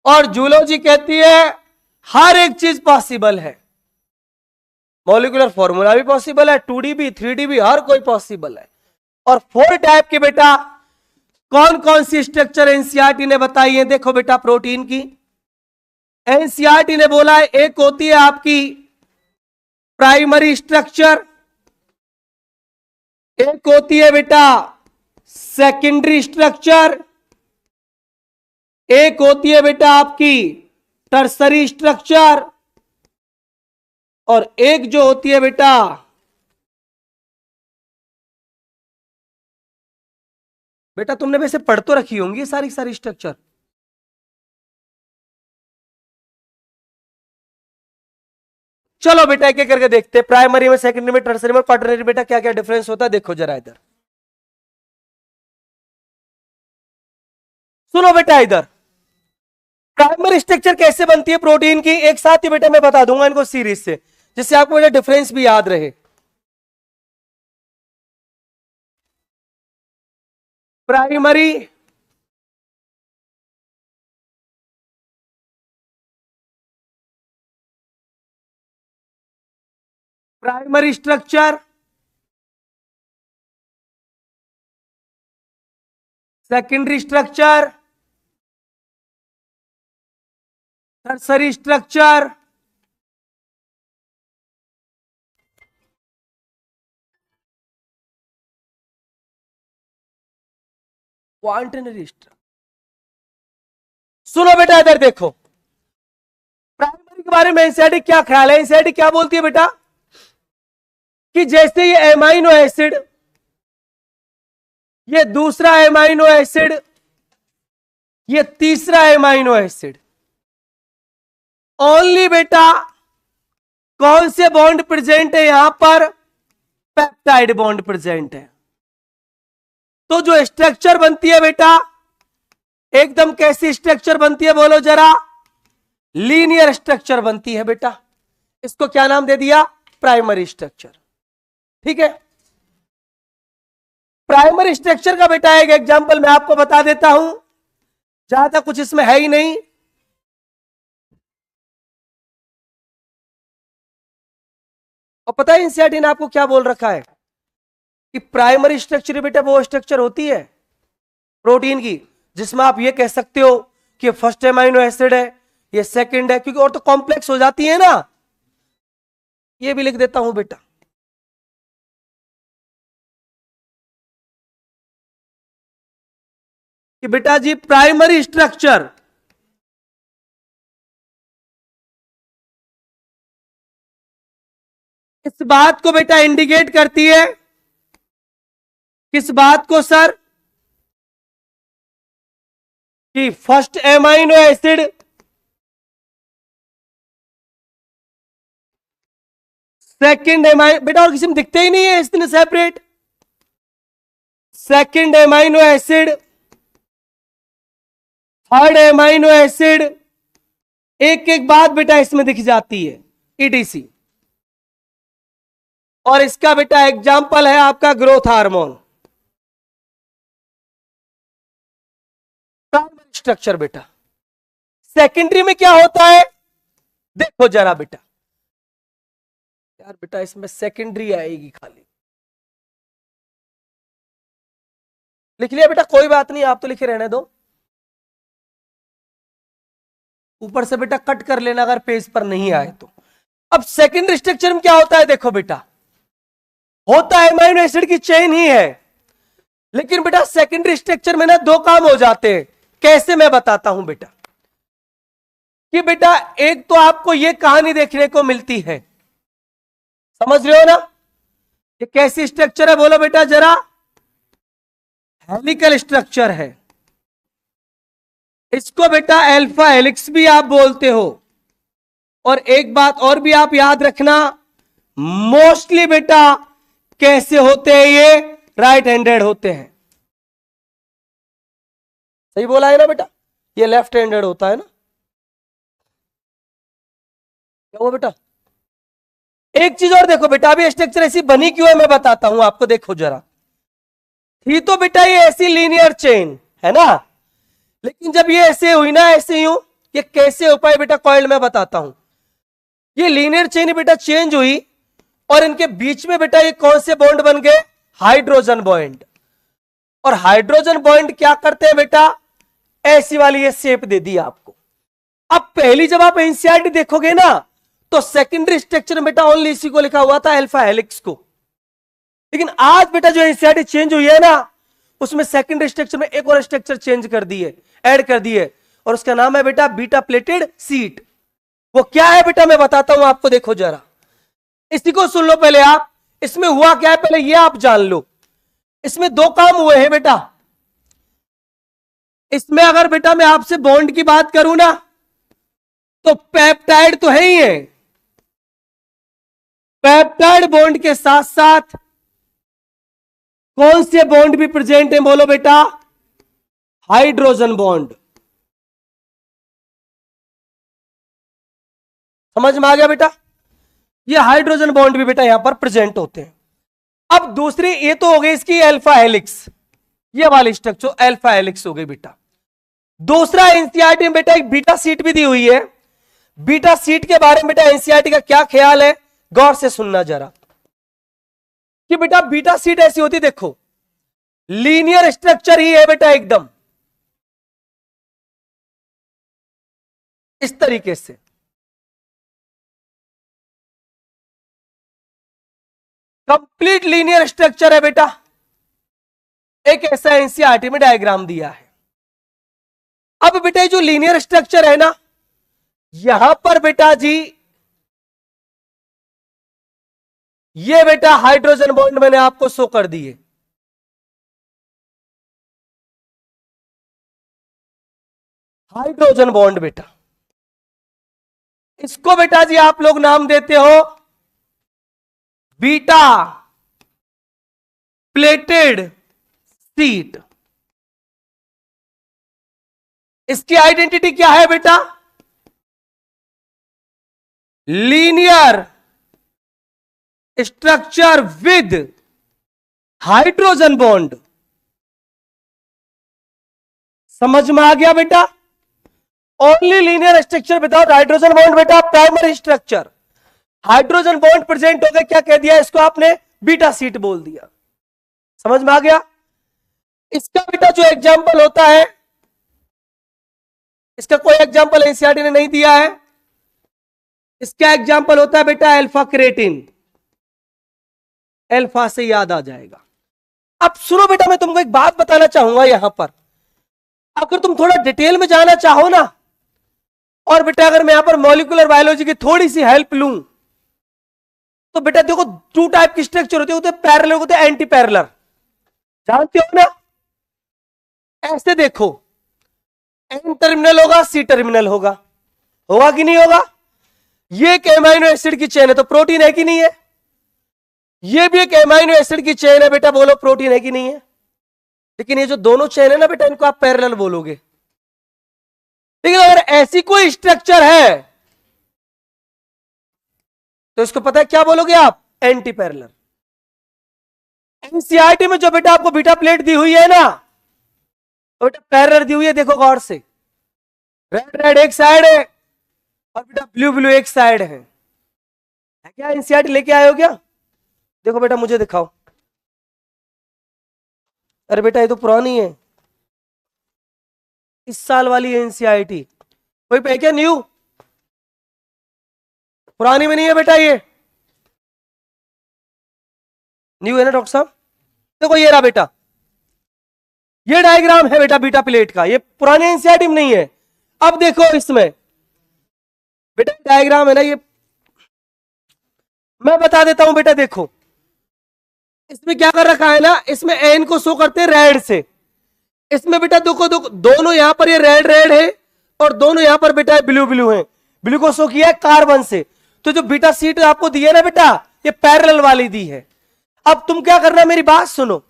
और जूलॉजी कहती है हर एक चीज पॉसिबल है, मॉलिक्यूलर फॉर्मूला भी पॉसिबल है, 2D भी 3D भी, हर कोई पॉसिबल है। और 4 टाइप के बेटा कौन कौन सी स्ट्रक्चर एनसीईआरटी ने बताई है, देखो बेटा प्रोटीन की एनसीईआरटी ने बोला है एक होती है आपकी प्राइमरी स्ट्रक्चर, एक होती है बेटा सेकेंडरी स्ट्रक्चर, एक होती है बेटा आपकी टर्सरी स्ट्रक्चर, और एक जो होती है बेटा बेटा तुमने वैसे पढ़ तो रखी होंगी सारी सारी स्ट्रक्चर। चलो बेटा एक एक करके देखते हैं, प्राइमरी में, सेकेंडरी में, टर्सरी में, क्वाटरनरी बेटा क्या क्या डिफरेंस होता है, देखो जरा इधर सुनो बेटा। इधर प्राइमरी स्ट्रक्चर कैसे बनती है प्रोटीन की, एक साथ ही बेटा मैं बता दूंगा इनको सीरीज से, जिससे आपको बेटा डिफरेंस भी याद रहे। Primary primary structure, secondary structure, tertiary structure, quaternary structure. सुनो बेटा, इधर देखो, प्राइमरी के बारे में एनसीईआरटी क्या ख्याल है? एनसीईआरटी क्या बोलती है बेटा कि जैसे ये एमाइनो एसिड, ये दूसरा एमाइनो एसिड, ये तीसरा एमाइनो एसिड, ओनली बेटा कौन से बॉन्ड प्रेजेंट है यहां पर? पेप्टाइड बॉन्ड प्रेजेंट है। तो जो स्ट्रक्चर बनती है बेटा, एकदम कैसी स्ट्रक्चर बनती है बोलो जरा? लीनियर स्ट्रक्चर बनती है बेटा। इसको क्या नाम दे दिया? Primary structure. ठीक है, प्राइमरी स्ट्रक्चर का बेटा एक एग्जांपल मैं आपको बता देता हूं, ज्यादा कुछ इसमें है ही नहीं। और पता है एनसीईआरटी ने आपको क्या बोल रखा है कि प्राइमरी स्ट्रक्चर बेटा वो स्ट्रक्चर होती है प्रोटीन की जिसमें आप ये कह सकते हो कि फर्स्ट एमाइनो एसिड है, ये सेकंड है, क्योंकि और तो कॉम्प्लेक्स हो जाती है ना। ये भी लिख देता हूं बेटा, कि बेटा जी प्राइमरी स्ट्रक्चर इस बात को बेटा इंडिकेट करती है, किस बात को सर? कि first amino acid second amino, बेटा और किसी में दिखते ही नहीं है इतने separate. Second amino acid, third amino acid, एक एक बात बेटा इसमें दिख जाती है, ईटीसी। और इसका बेटा एग्जाम्पल है आपका ग्रोथ हार्मोन। प्राइमरी स्ट्रक्चर बेटा। सेकेंडरी में क्या होता है देखो जरा बेटा, यार बेटा इसमें सेकेंडरी आएगी खाली, लिख लिया बेटा? कोई बात नहीं, आप तो लिखे रहने दो, ऊपर से बेटा कट कर लेना अगर पेज पर नहीं आए तो। अब सेकेंडरी स्ट्रक्चर में क्या होता है देखो बेटा, होता है एमाइनो एसिड की चेन ही है, लेकिन बेटा सेकेंडरी स्ट्रक्चर में ना दो काम हो जाते हैं। कैसे मैं बताता हूं बेटा, कि बेटा एक तो आपको यह कहानी देखने को मिलती है, समझ रहे हो ना? ये कैसी स्ट्रक्चर है बोलो बेटा जरा? हेलिकल स्ट्रक्चर है। इसको बेटा अल्फा हेलिक्स भी आप बोलते हो। और एक बात और भी आप याद रखना, मोस्टली बेटा कैसे होते हैं ये? राइट हैंडेड होते हैं। सही बोला है ना बेटा? ये लेफ्ट हैंडेड होता है ना। क्या हुआ बेटा? एक चीज और देखो बेटा, अभी स्ट्रक्चर ऐसी बनी क्यों है मैं बताता हूं आपको, देखो जरा। थी तो बेटा ये ऐसी लीनियर चेन है ना, लेकिन जब ये ऐसे हुई ना, ऐसे यूं, ये कैसे हो पाए बेटा? कॉइल में बताता हूं। ये लीनियर चेन बेटा चेंज हुई और इनके बीच में बेटा ये कौन से बॉन्ड बन गए? Hydrogen bond. और हाइड्रोजन बॉन्ड क्या करते हैं बेटा? ऐसी वाली ये शेप दे दी आपको। अब पहली जब आप एनसीईआरटी देखोगे ना, तो सेकेंडरी स्ट्रक्चर में बेटा ओनली इसी को लिखा हुआ था, अल्फा हेलिक्स को। लेकिन आज बेटा जो एनसीईआरटी चेंज हुई है ना, उसमें सेकेंडरी स्ट्रक्चर में एक और स्ट्रक्चर चेंज कर दिए, ऐड कर दिए, और उसका नाम है बेटा बीटा प्लेटेड सीट। वो क्या है बेटा मैं बताता हूं आपको, देखो जरा, इसी को सुन लो पहले आप। इसमें हुआ क्या है पहले ये आप जान लो। इसमें दो काम हुए हैं बेटा। इसमें अगर बेटा मैं आपसे बॉन्ड की बात करूं ना, तो पेप्टाइड तो है ही है, पेप्टाइड बॉन्ड के साथ साथ कौन से बॉन्ड भी प्रेजेंट है बोलो बेटा? Hydrogen bond. समझ में आ गया बेटा? ये हाइड्रोजन बॉन्ड भी बेटा यहां पर प्रेजेंट होते हैं। अब दूसरी, ये तो हो गई इसकी अल्फा हेलिक्स, ये वाली स्ट्रक्चर अल्फा हेलिक्स हो गई बेटा। दूसरा एनसीईआरटी में बेटा एक बीटा सीट भी दी हुई है। बीटा सीट के बारे में बेटा एनसीईआरटी का क्या ख्याल है, गौर से सुनना जरा, कि बेटा बीटा सीट ऐसी होती, देखो लीनियर स्ट्रक्चर ही है बेटा एकदम इस तरीके से। कंप्लीट लीनियर स्ट्रक्चर है बेटा। एक ऐसा एनसीईआरटी में डायग्राम दिया है। अब बेटा ये जो लीनियर स्ट्रक्चर है ना, यहां पर बेटा जी ये बेटा हाइड्रोजन बॉन्ड मैंने आपको शो कर दिए। हाइड्रोजन बॉन्ड बेटा, इसको बेटा जी आप लोग नाम देते हो बीटा प्लेटेड सीट। इसकी आइडेंटिटी क्या है बेटा? Linear structure with hydrogen bond. समझ में आ गया बेटा? Only linear structure without hydrogen bond बेटा primary structure. Hydrogen bond present हो गया, क्या कह दिया इसको आपने? बीटा सीट बोल दिया। समझ में आ गया? इसका बेटा जो एग्जाम्पल होता है, इसका कोई एग्जाम्पल एनसीईआरटी ने नहीं दिया है। इसका एग्जाम्पल होता है बेटा अल्फा क्रेटिन। अल्फा से याद आ जाएगा। अब सुनो बेटा, मैं तुमको एक बात बताना चाहूंगा यहां पर, अगर तुम थोड़ा डिटेल में जाना चाहो ना, और बेटा अगर मैं यहां पर मॉलिक्यूलर बायोलॉजी की थोड़ी सी हेल्प लूं, तो बेटा देखो टू टाइप की स्ट्रक्चर होते हैं, पैरेलल होते हैं, एंटी पैरेलल। जानते हो ना? ऐसे देखो, एन टर्मिनल होगा, सी टर्मिनल होगा, होगा कि नहीं होगा? ये एक एमाइनो एसिड की चेन है, तो प्रोटीन है कि नहीं है? ये भी एक एमाइनो एसिड की चेन है बेटा, बोलो प्रोटीन है कि नहीं है? लेकिन ये जो दोनों चेन है ना बेटा, इनको आप पैरेलल बोलोगे। लेकिन अगर ऐसी कोई स्ट्रक्चर है तो इसको पता है क्या बोलोगे आप? Anti parallel. एनसीईआरटी में जो बेटा आपको बीटा प्लेट दी हुई है ना, तो बेटा पैरेलल दी हुई है, देखो गौर से। रेड रेड एक साइड है और बेटा ब्लू ब्लू एक साइड है क्या? एनसीईआरटी लेके आए हो क्या? देखो बेटा मुझे दिखाओ। अरे बेटा ये तो पुरानी है, इस साल वाली एनसीईआरटी। कोई पे क्या न्यू? पुरानी में नहीं है बेटा, ये न्यू है ना डॉक्टर साहब? देखो ये रहा बेटा, ये डायग्राम है बेटा बीटा प्लेट का, ये पुरानी एनसीईआरटी में नहीं है। अब देखो इसमें बेटा डायग्राम है ना, ये मैं बता देता हूं बेटा। देखो इसमें क्या कर रखा है ना, इसमें एन को शो करते हैं रेड से। इसमें बेटा दोनों यहां पर ये रेड रेड है और दोनों यहां पर बेटा ब्लू ब्लू है। ब्लू को शो किया है कार्बन से। तो जो बीटा सीट आपको दी है ना बेटा, ये पैरेलल वाली दी है। अब तुम क्या करना, मेरी बात सुनो,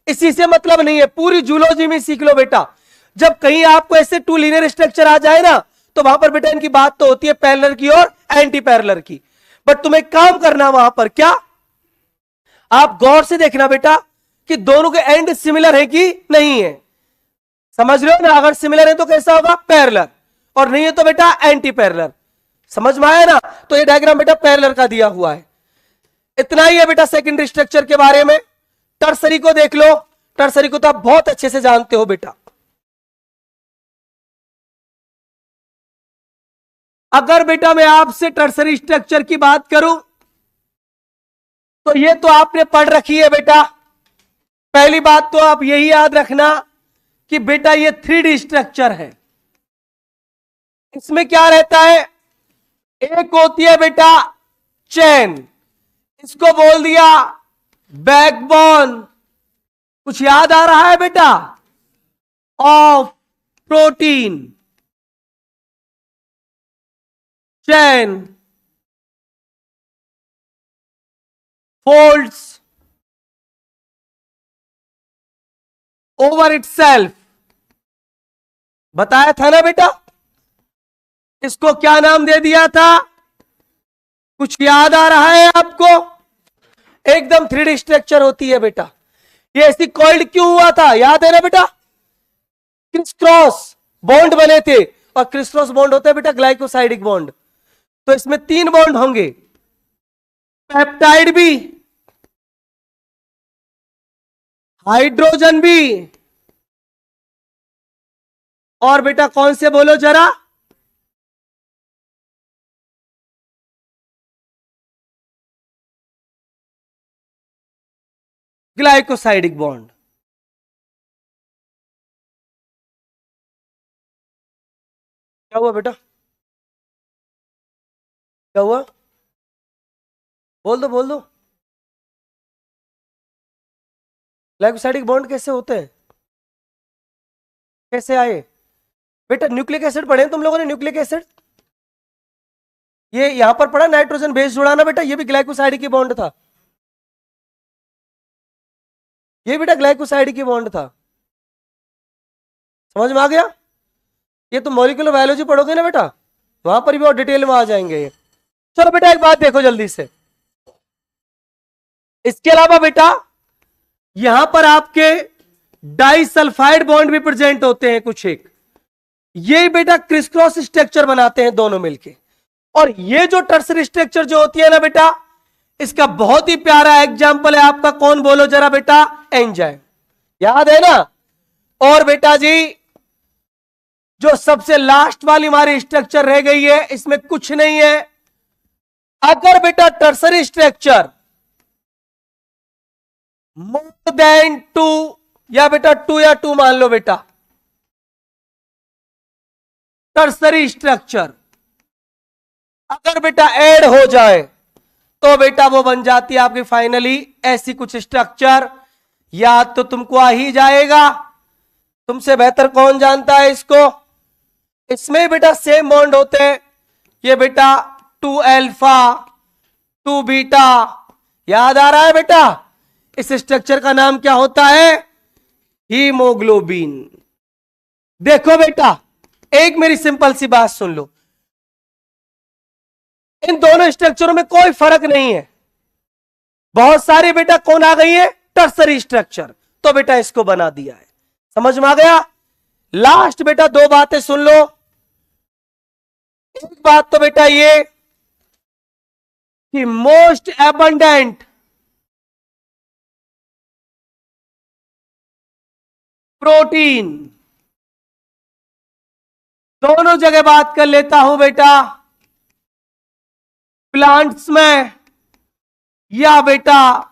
इसी से मतलब नहीं है, पूरी जूलॉजी में सीख लो बेटा। जब कहीं आपको ऐसे टू लीनियर स्ट्रक्चर आ जाए ना, तो वहां पर बेटा इनकी बात तो होती है पैरेलल की और एंटी पैरेलल की। बट तुम्हें काम करना वहां पर क्या, आप गौर से देखना बेटा कि दोनों के एंड सिमिलर है कि नहीं है। समझ रहे हो ना? अगर सिमिलर है तो कैसा होगा? पैरेलल, और नहीं है तो बेटा एंटी पैरेलल। समझ में आया ना? तो ये डायग्राम बेटा पैरेलल का दिया हुआ है। इतना ही है बेटा सेकेंडरी स्ट्रक्चर के बारे में। टर्सरी को देख लो, टर्सरी को तो आप बहुत अच्छे से जानते हो बेटा। अगर बेटा मैं आपसे टर्सरी स्ट्रक्चर की बात करूं, तो ये तो आपने पढ़ रखी है बेटा। पहली बात तो आप यही याद रखना कि बेटा ये 3D स्ट्रक्चर है। इसमें क्या रहता है? एक होती है बेटा चेन, इसको बोल दिया बैकबोन। कुछ याद आ रहा है बेटा? Of protein chain folds over itself। बताया था ना बेटा? इसको क्या नाम दे दिया था? कुछ याद आ रहा है आपको? एकदम 3D स्ट्रक्चर होती है बेटा। ये ऐसी कॉइल्ड क्यों हुआ था, याद है ना बेटा? क्रिस क्रॉस बॉन्ड बने थे, और क्रिस क्रॉस बॉन्ड होता है बेटा ग्लाइकोसाइडिक बॉन्ड। तो इसमें 3 बॉन्ड होंगे, पेप्टाइड भी, हाइड्रोजन भी, और बेटा कौन से बोलो जरा? Glycosidic bond. क्या हुआ बेटा, क्या हुआ, बोल दो बोल दो। ग्लाइकोसाइडिक बॉन्ड कैसे होते हैं, कैसे आए बेटा? न्यूक्लिक एसिड पढ़े हैं तुम लोगों ने, न्यूक्लिक एसिड, ये यहां पर पढ़ा नाइट्रोजन बेस जुड़ाना बेटा, ये भी ग्लाइकोसाइड की बॉन्ड था, ये बेटा ग्लाइकोसाइड की बॉन्ड था। समझ में आ गया? ये तो मॉलिक्यूलर बायोलॉजी पढ़ोगे ना बेटा, वहां पर भी और डिटेल में आ जाएंगे ये। चलो बेटा एक बात देखो जल्दी से, इसके अलावा बेटा यहां पर आपके डाइसल्फाइड बॉन्ड भी प्रेजेंट होते हैं कुछ एक, ये बेटा क्रिस क्रॉस स्ट्रक्चर बनाते हैं दोनों मिलके। और ये जो टर्सरी स्ट्रक्चर जो होती है ना बेटा, इसका बहुत ही प्यारा एग्जांपल है आपका, कौन बोलो जरा बेटा? एंजाइम, याद है ना? और बेटा जी जो सबसे लास्ट वाली हमारी स्ट्रक्चर रह गई है, इसमें कुछ नहीं है, अगर बेटा टर्सरी स्ट्रक्चर मोर देन 2 या बेटा 2 या 2 मान लो बेटा, टर्सरी स्ट्रक्चर अगर बेटा ऐड हो जाए तो बेटा वो बन जाती है आपकी फाइनली ऐसी कुछ स्ट्रक्चर। याद तो तुमको आ ही जाएगा, तुमसे बेहतर कौन जानता है इसको। इसमें बेटा सेम बॉन्ड होते हैं, ये बेटा 2 अल्फा 2 बीटा, याद आ रहा है बेटा? इस स्ट्रक्चर का नाम क्या होता है? हीमोग्लोबिन। देखो बेटा एक मेरी सिंपल सी बात सुन लो, इन दोनों स्ट्रक्चरों में कोई फर्क नहीं है, बहुत सारी बेटा कौन आ गई है? टर्सरी स्ट्रक्चर, तो बेटा इसको बना दिया है। समझ में आ गया? लास्ट बेटा 2 बातें सुन लो। एक बात तो बेटा ये कि मोस्ट एबंडेंट प्रोटीन, दोनों जगह बात कर लेता हूं बेटा, प्लांट्स में या बेटा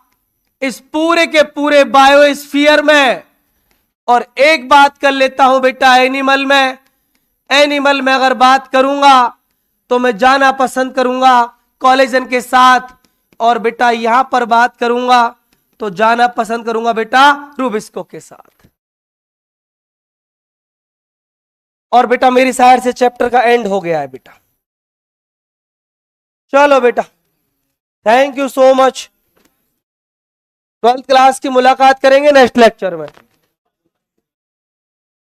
इस पूरे के पूरे बायोस्फीयर में, और एक बात कर लेता हूं बेटा एनिमल में। एनिमल में अगर बात करूंगा तो मैं जाना पसंद करूंगा कोलेजन के साथ, और बेटा यहां पर बात करूंगा तो जाना पसंद करूंगा बेटा रूबिस्को के साथ। और बेटा मेरी साइड से चैप्टर का एंड हो गया है बेटा। चलो बेटा thank you so much. 12th class की मुलाकात करेंगे नेक्स्ट लेक्चर में।